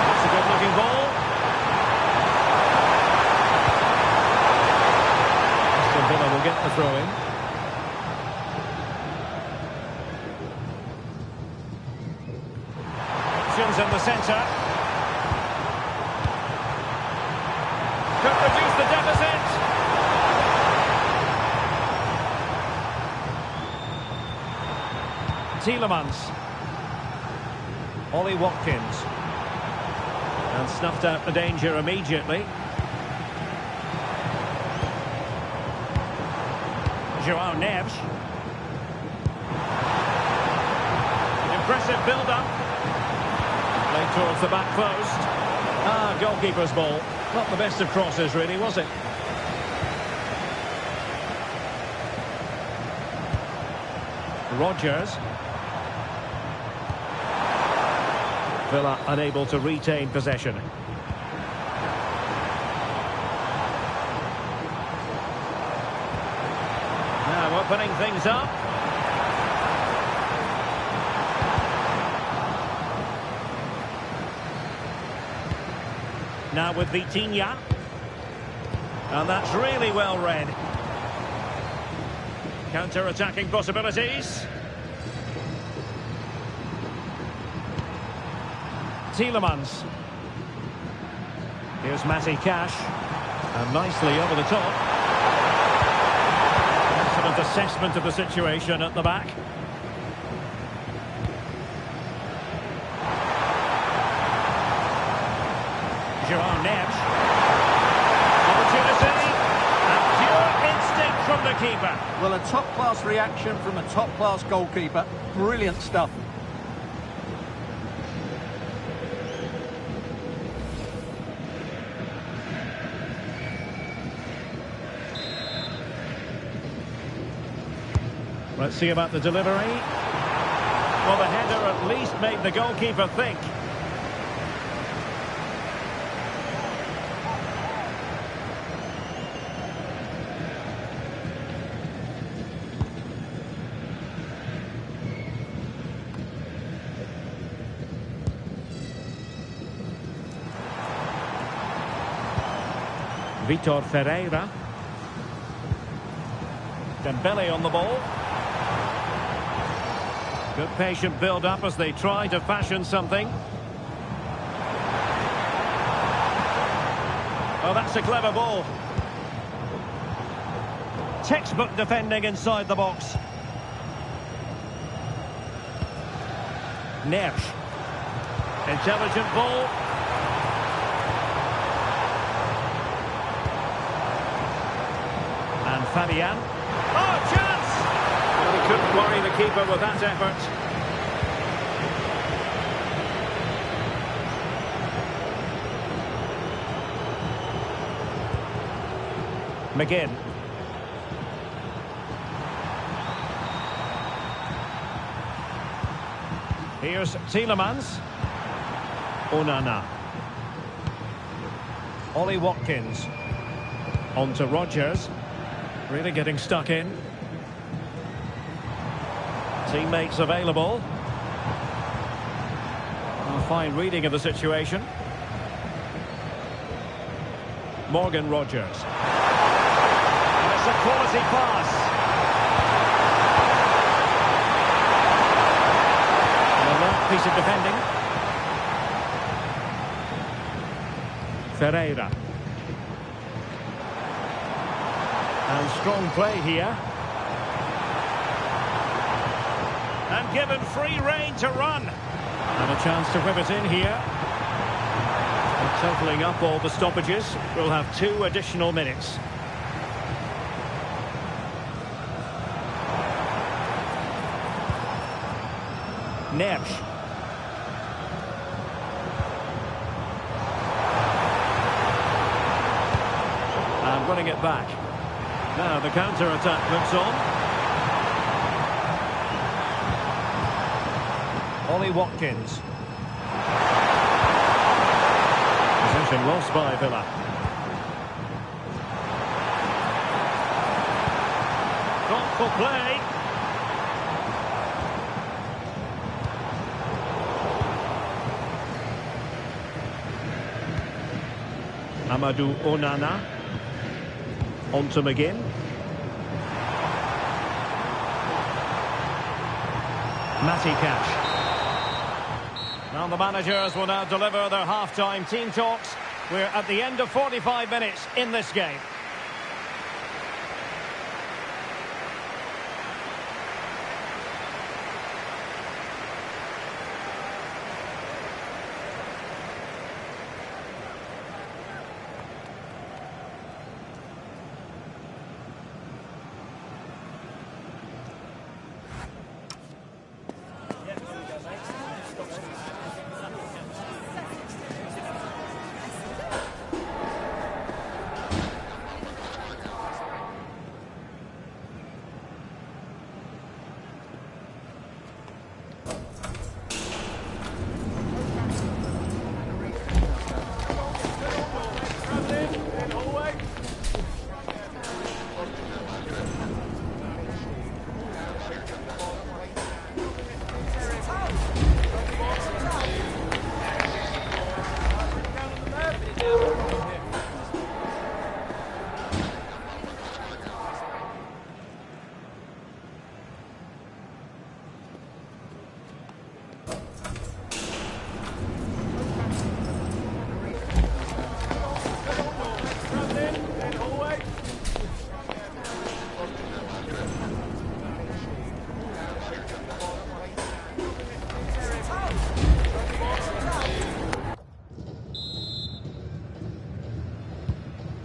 It's a good-looking ball. Aston Villa will get the throw-in. Options in the centre. Could reduce the deficit. Tielemans. Ollie Watkins. And snuffed out the danger immediately. João Neves. Impressive build-up. Played towards the back post. Goalkeeper's ball. Not the best of crosses, really, was it? Rodgers. Villa unable to retain possession. Now opening things up. Now with Vitinha. And that's really well read. Counter-attacking possibilities. Tielemans. Here's Matty Cash. And nicely over the top. Excellent assessment of the situation at the back. João Neves. Opportunity. And pure instinct from the keeper. Well, a top-class reaction from a top-class goalkeeper. Brilliant stuff. Let's see about the delivery. Well, the header at least made the goalkeeper think. Vitor Ferreira. Dembele on the ball. Good patient build-up as they try to fashion something. Oh, that's a clever ball. Textbook defending inside the box. Neves. Intelligent ball. And Fabian. Oh, chance! Well, he couldn't worry the keeper with that effort. McGinn. Here's Tielemans. Onana. Ollie Watkins. On to Rodgers. Really getting stuck in. Teammates available. A fine reading of the situation. Morgan Rodgers. It's a quality pass. Another piece of defending. Ferreira. And strong play here. And given free rein to run. And a chance to whip it in here. And totalling up all the stoppages, we'll have 2 additional minutes. Neves. And running it back. Now the counter-attack looks on. Ollie Watkins. Possession lost by Villa. Thoughtful play. Amadou Onana. On to McGinn. Matty Cash. Now the managers will now deliver their half-time team talks. We're at the end of 45 minutes in this game.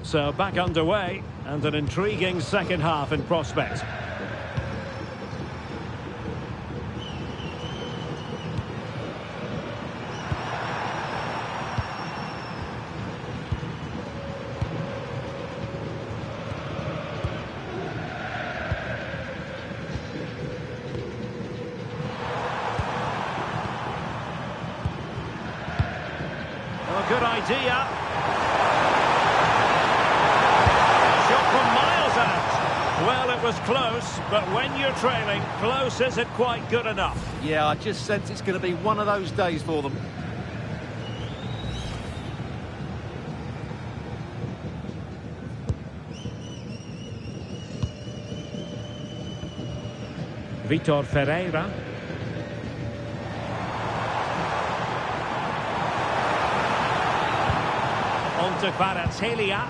So back underway, and an intriguing second half in prospect. Oh, good idea. Well, it was close, but when you're trailing, close isn't quite good enough. Yeah, I just sense it's going to be one of those days for them. Vitor Ferreira. On to Kvaratskhelia.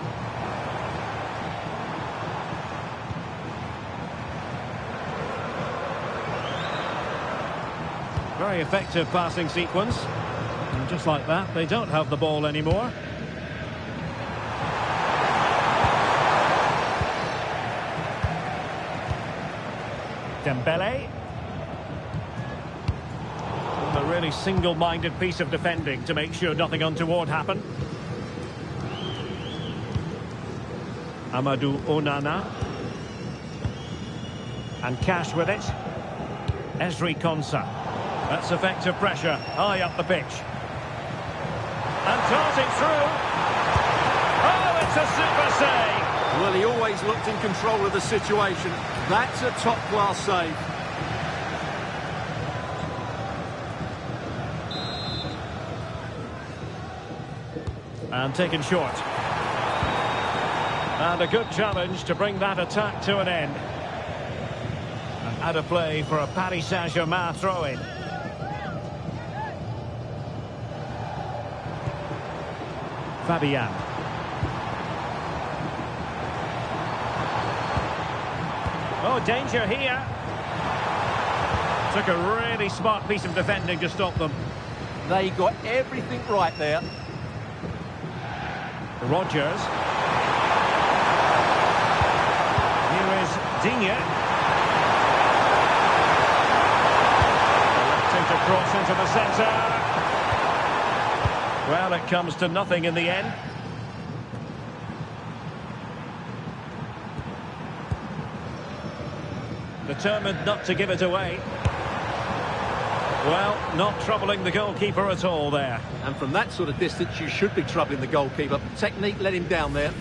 Very effective passing sequence. And just like that, they don't have the ball anymore. Dembele. A really single-minded piece of defending to make sure nothing untoward happened. Amadou Onana. And Cash with it. Ezri Konsa. That's effective pressure, high up the pitch. And darting through. Oh, it's a super save! Well, he always looked in control of the situation. That's a top-class save. And taken short. And a good challenge to bring that attack to an end. And out of play for a Paris Saint-Germain throw-in. Fabian. Oh, danger here. Took a really smart piece of defending to stop them. They got everything right there. Rodgers. Here is Digne. Left to cross into the centre. Well, it comes to nothing in the end. Determined not to give it away. Well, not troubling the goalkeeper at all there. And from that sort of distance, you should be troubling the goalkeeper. Technique let him down there.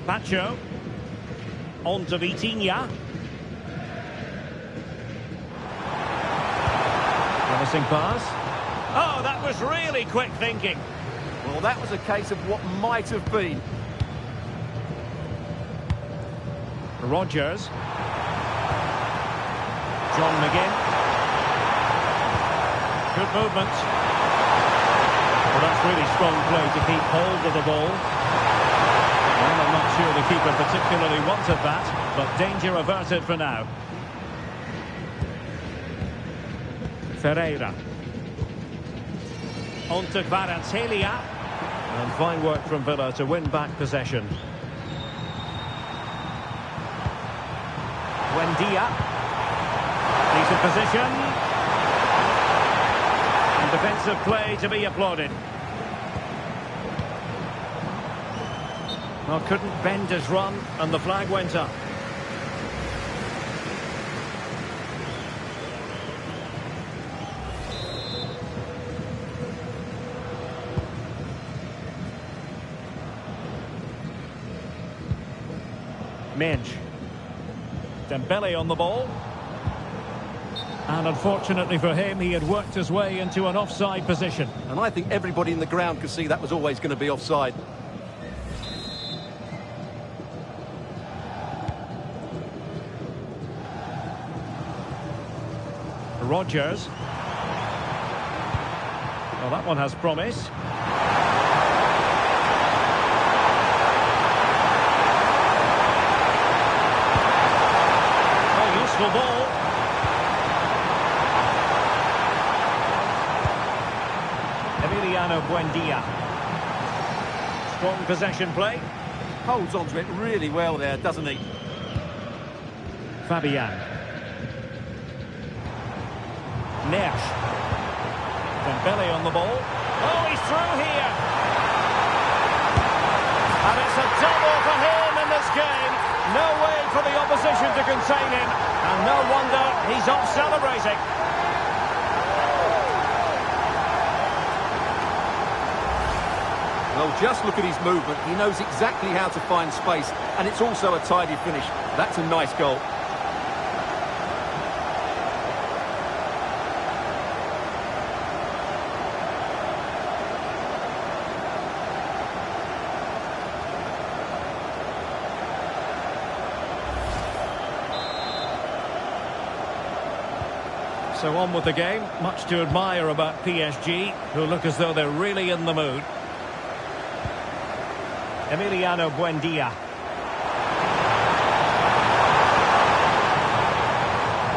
Pacho. On to Vitinha. Promising pass. Oh, that was really quick thinking. Well, that was a case of what might have been. Rodgers. John McGinn. Good movement. Well, that's really strong play to keep hold of the ball. Well, I'm not sure the keeper particularly wanted that, but danger averted for now. Ferreira. On to Kvaratskhelia. And fine work from Villa to win back possession. Buendia. Decent position. And defensive play to be applauded. Well, couldn't bend his run, and the flag went up. Minge. Dembele on the ball. And unfortunately for him, he had worked his way into an offside position. And I think everybody in the ground could see that was always going to be offside. Rodgers. Well, that one has promise. Oh, useful ball. Emiliano Buendia. Strong possession play. Holds on to it really well there, doesn't he? Fabian. Nesh. Dembele on the ball. Oh, he's through here. And it's a double for him in this game. No way for the opposition to contain him. And no wonder he's off celebrating. Well, just look at his movement. He knows exactly how to find space. And it's also a tidy finish. That's a nice goal. So on with the game. Much to admire about PSG, who look as though they're really in the mood. Emiliano Buendia.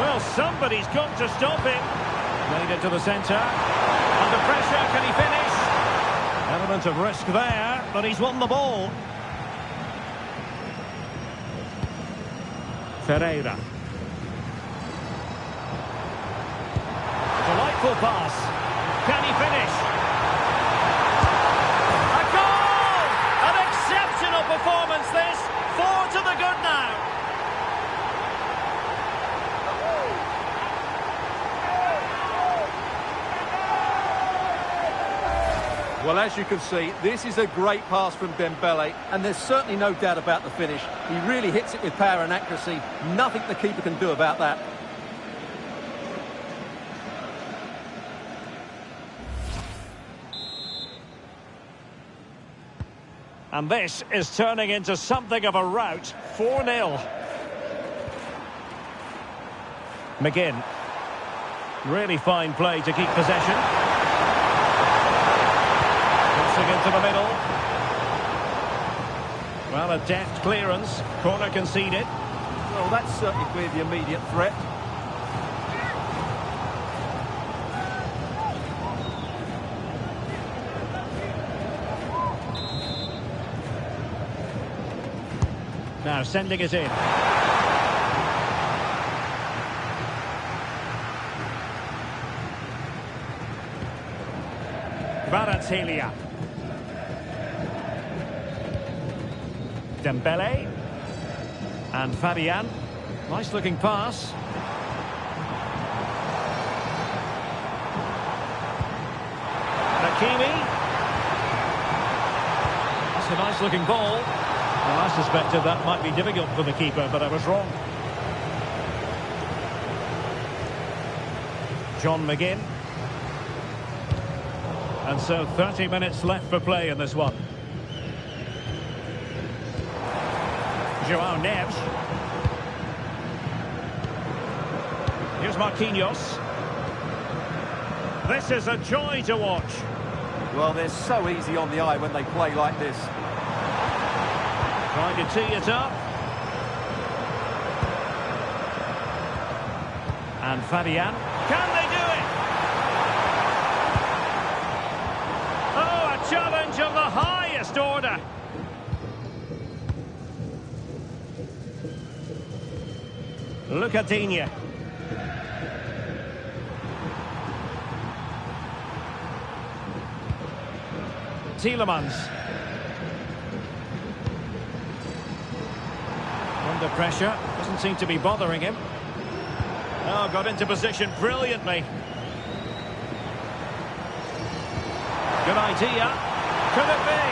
Well, somebody's got to stop him. Made it to the centre. Under pressure, can he finish? Element of risk there, but he's won the ball. Ferreira. Delightful pass. Can he finish? A goal! An exceptional performance this. 4 to the good now. Well, as you can see, this is a great pass from Dembele, and there's certainly no doubt about the finish. He really hits it with power and accuracy. Nothing the keeper can do about that. And this is turning into something of a rout. 4-0. McGinn. Really fine play to keep possession. Crossing into the middle. Well, a deft clearance. Corner conceded. Well, that's certainly cleared the immediate threat. Now sending it in. Kvaratskhelia. Dembele. And Fabian. Nice looking pass. Hakimi. That's a nice looking ball. Well, I suspected that might be difficult for the keeper, but I was wrong. John McGinn. And so 30 minutes left for play in this one. João Neves. Here's Marquinhos. This is a joy to watch. Well, they're so easy on the eye when they play like this. Trying to tee it up. And Fabian. Can they do it? Oh, a challenge of the highest order. Look at Digne. Tielemans. Under pressure. Doesn't seem to be bothering him. Oh, got into position brilliantly. Good idea. Could it be?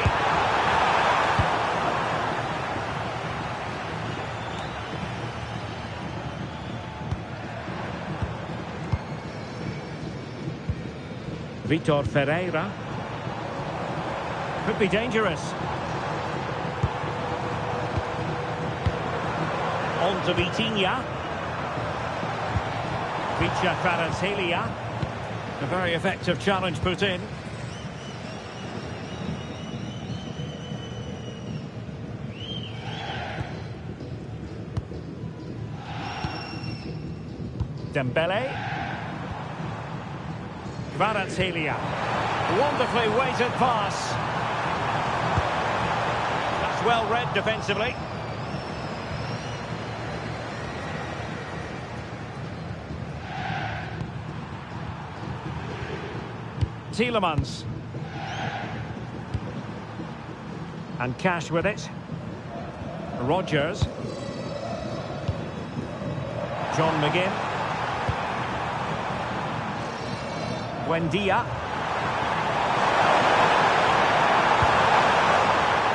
Vitor Ferreira. Could be dangerous. On to Vitinha. Kvaratskhelia. A very effective challenge put in. Dembele. Kvaratskhelia. Wonderfully weighted pass. That's well read defensively. Tielemans. And Cash with it. Rodgers. John McGinn. Buendia.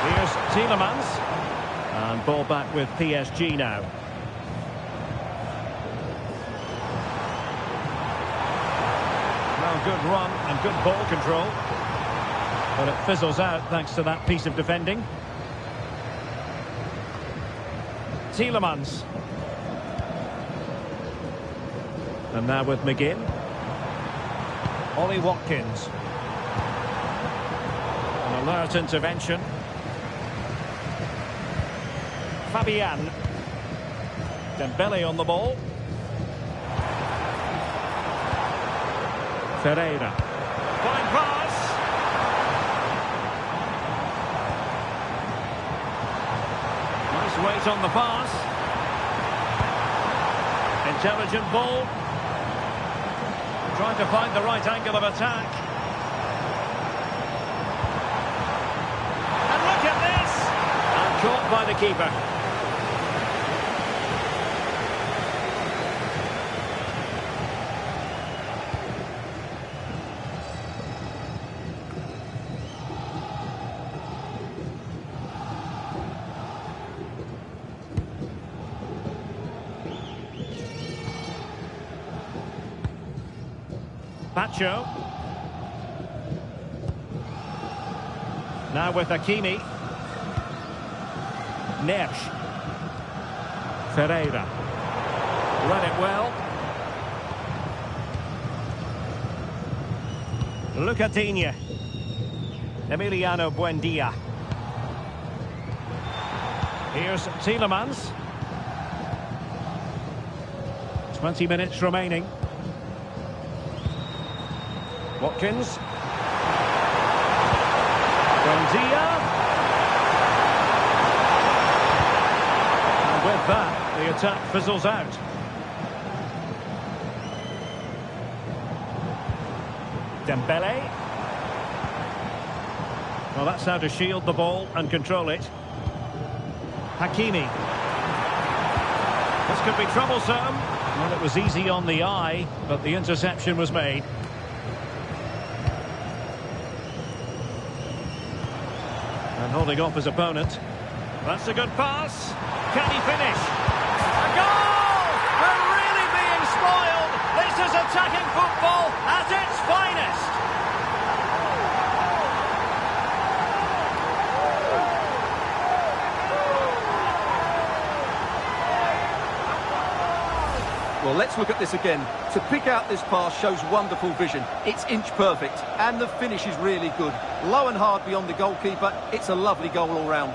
Here's Tielemans. And ball back with PSG now. Well, good run and good ball control. But it fizzles out thanks to that piece of defending. Tielemans. And now with McGinn. Ollie Watkins. An alert intervention. Fabian. Dembele on the ball. Ferreira. Fine pass. Nice weight on the pass. Intelligent ball. Trying to find the right angle of attack. And look at this! And caught by the keeper. Pacho. Now with Hakimi. Neves. Ferreira. Read it well. Look at Digne. Emiliano Buendia. Here's Tielemans. 20 minutes remaining. Watkins. Buendia. And with that, the attack fizzles out. Dembele. Well, that's how to shield the ball and control it. Hakimi. This could be troublesome. Well, it was easy on the eye, but the interception was made. And holding off his opponent. That's a good pass. Can he finish? A goal! We're really being spoiled. This is attacking football at its finest. Well, let's look at this again. To pick out this pass shows wonderful vision. It's inch perfect, and the finish is really good. Low and hard beyond the goalkeeper. It's a lovely goal all round.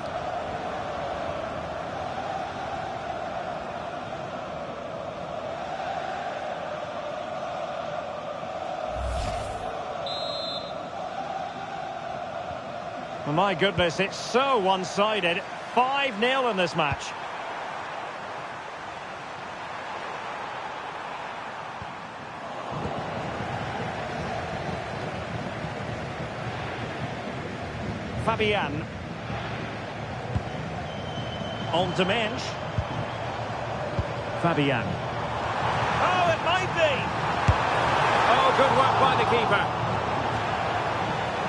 Well, my goodness, it's so one-sided. 5-0 in this match. Fabian. On to Mensch. Fabian. Oh, it might be! Oh, good work by the keeper.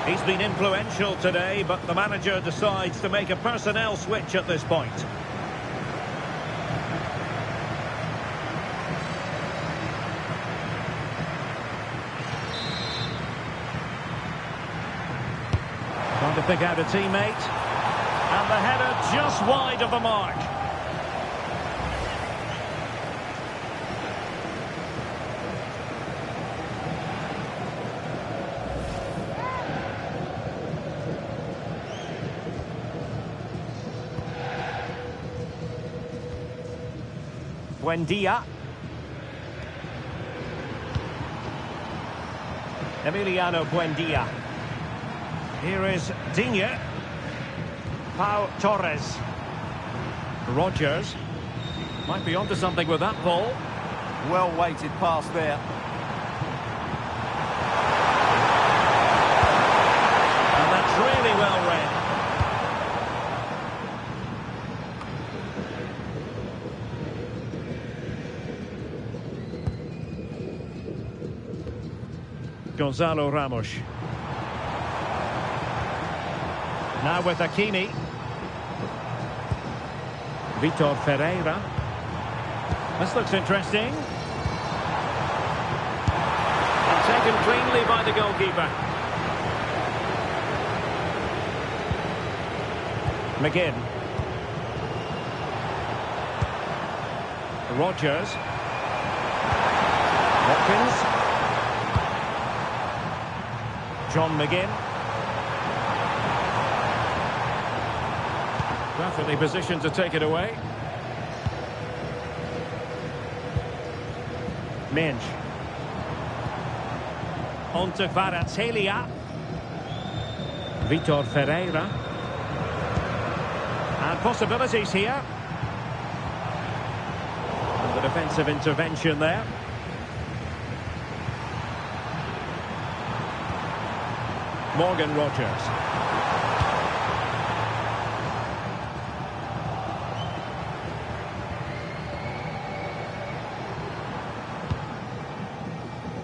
He's been influential today, but the manager decides to make a personnel switch at this point. Trying to pick out a teammate. And the header just wide of the mark. Buendia. Emiliano Buendia. Here is Digne. Pau Torres. Rodgers. Might be onto something with that ball. Well-weighted pass there. And that's really well read. Gonzalo Ramos. Now with Hakimi. Vitor Ferreira. This looks interesting. And taken cleanly by the goalkeeper. McGinn. Rodgers. Watkins. John McGinn. Perfectly positioned to take it away. Mensch. On to Kvaratskhelia. Vitor Ferreira. And possibilities here. And the defensive intervention there. Morgan Rodgers.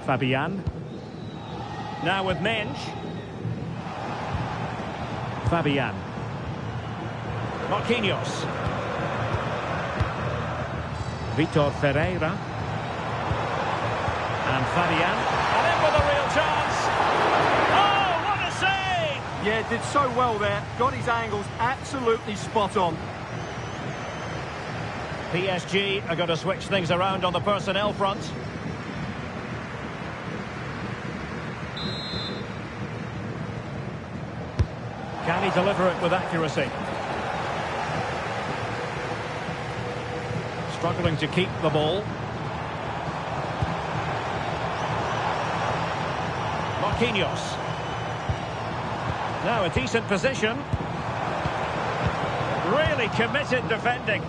Fabian. Now with Mensch. Fabian. Marquinhos. Vitor Ferreira. And Fabian. And in with a real chance. Oh, what a save! Yeah, did so well there. Got his angles absolutely spot on. PSG are going to switch things around on the personnel front. Can he deliver it with accuracy? Struggling to keep the ball. Marquinhos. Now a decent position. Really committed defending.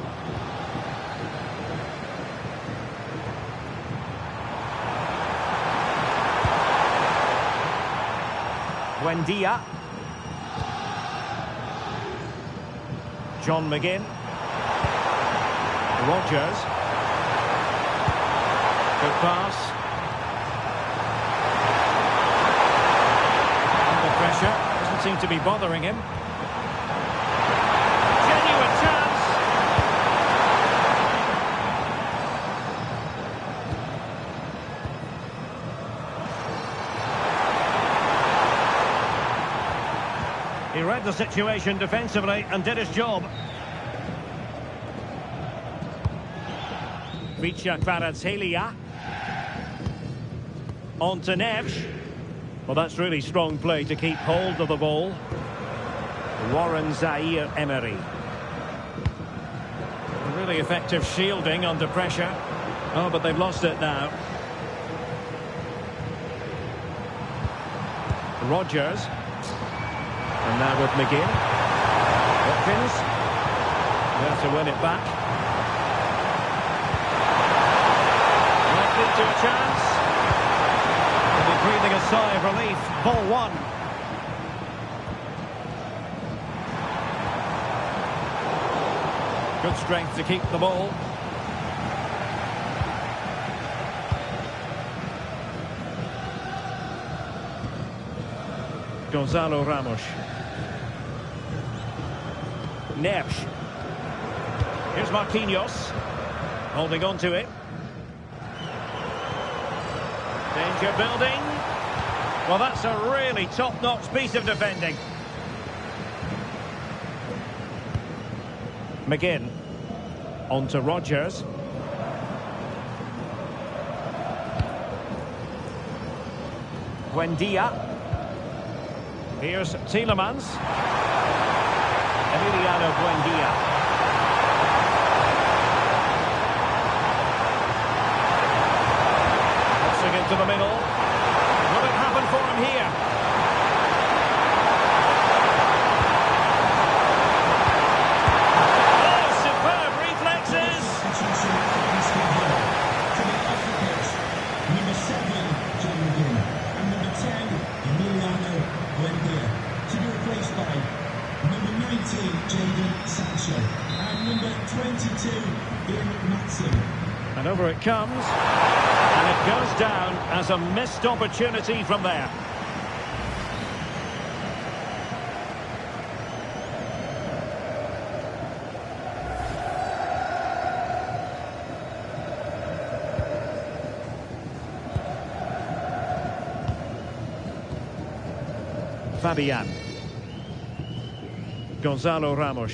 Buendia. John McGinn. Rodgers. Good pass. Under pressure. Doesn't seem to be bothering him. Genuine chance. He read the situation defensively and did his job. Vicha Kvaratskhelia. On to Neves. Well, that's really strong play to keep hold of the ball. Warren Zaïre-Emery. Really effective shielding under pressure. Oh, but they've lost it now. Rodgers. And now with McGinn. Watkins. There to win it back. Right into a chance. They'll be breathing a sigh of relief. Ball one. Good strength to keep the ball. Gonzalo Ramos. Neves. Here's Marquinhos. Holding on to it. Danger building. Well, that's a really top-notch piece of defending. McGinn. On to Rodgers. Buendia. Here's Tielemans. Emiliano Buendia. Crossing into the middle. Will it happen for him here? Oh, superb reflexes! Number 7, John McGinn. And number 10, Emiliano Buendia. To be replaced by number 19, Jadon Sancho. And number 22, Ian Matson. And over it comes. And it goes down as a missed opportunity from there. Fabian. Gonzalo Ramos.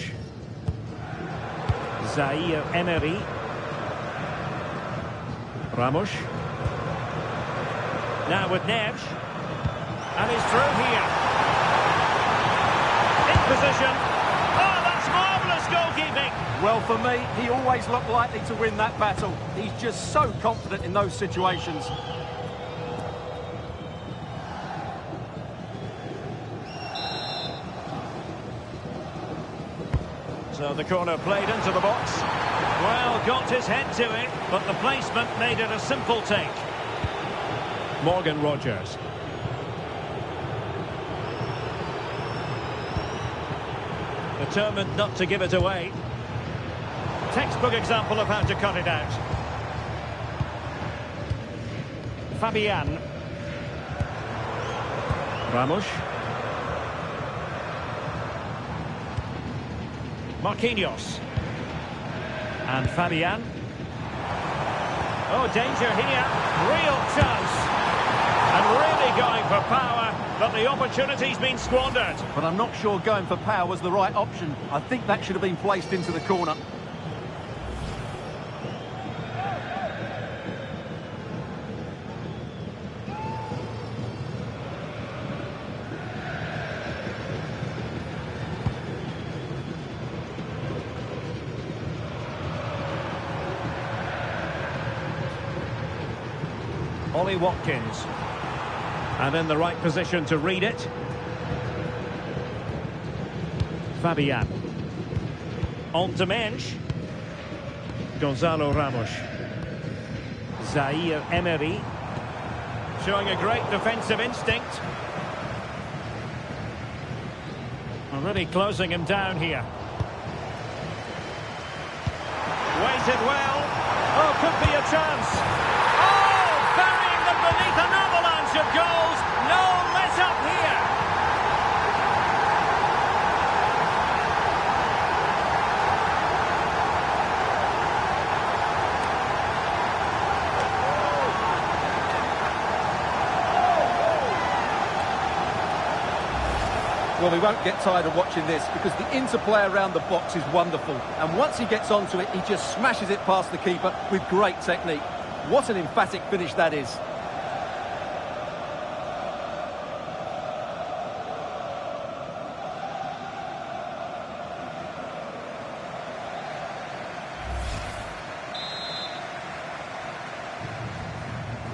Zaïre-Emery. Ramos. Now with Neves. And he's through here. In position. Oh, that's marvellous goalkeeping. Well, for me, he always looked likely to win that battle. He's just so confident in those situations. So the corner played into the box. Well, got his head to it, but the placement made it a simple take. Morgan Rodgers. Determined not to give it away. Textbook example of how to cut it out. Fabian. Ramos. Marquinhos. And Fabian. Oh, danger here. Real chance. And really going for power, but the opportunity's been squandered. But I'm not sure going for power was the right option. I think that should have been placed into the corner. Ollie Watkins. And in the right position to read it. Fabian. On to Mensch. Gonzalo Ramos. Zaïre-Emery. Showing a great defensive instinct. Really closing him down here. anticipated well. Oh, could be a chance. Oh, burying them beneath an avalanche of goals. No let up here. Well, we won't get tired of watching this because the interplay around the box is wonderful. And once he gets onto it, he just smashes it past the keeper with great technique. What an emphatic finish that is.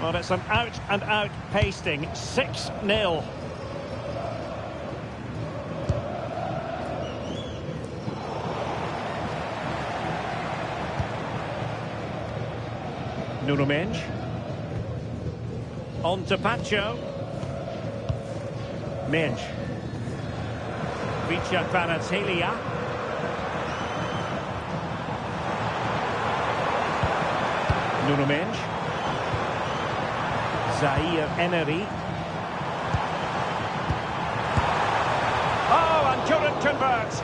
Well, it's an out-and-out pasting. 6-0. Nuno Mendes. On to Pacho. Mendes. Vicha Kvaratskhelia. Nuno Mendes. Zaire Emery. Oh, and couldn't convert.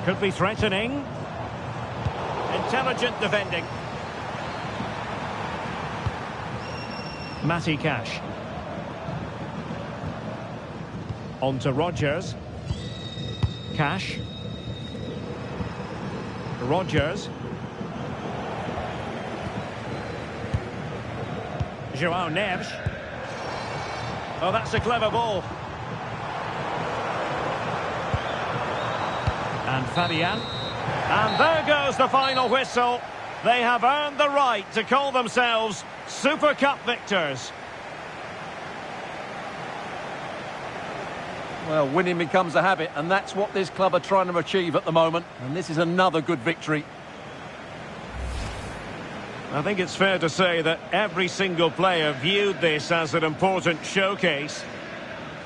Could be threatening. Intelligent defending. Matty Cash. On to Rodgers. Cash. Rodgers. João Neves. Oh, that's a clever ball. And Fabian. And there goes the final whistle. They have earned the right to call themselves Super Cup victors. Well, winning becomes a habit, and that's what this club are trying to achieve at the moment. And this is another good victory. I think it's fair to say that every single player viewed this as an important showcase.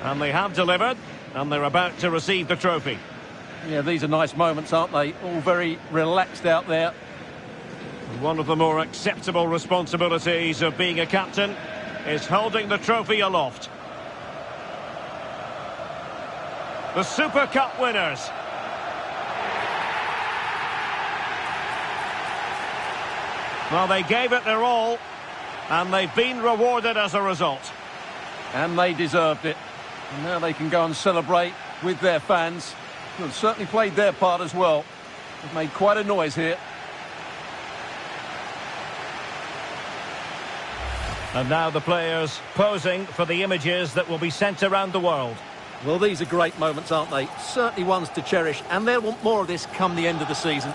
And they have delivered, and they're about to receive the trophy. Yeah, these are nice moments, aren't they? All very relaxed out there. One of the more acceptable responsibilities of being a captain is holding the trophy aloft. The Super Cup winners. Well, they gave it their all, and they've been rewarded as a result. And they deserved it. And now they can go and celebrate with their fans. They've certainly played their part as well. They've made quite a noise here. And now the players posing for the images that will be sent around the world. Well, these are great moments, aren't they? Certainly ones to cherish, and they'll want more of this come the end of the season.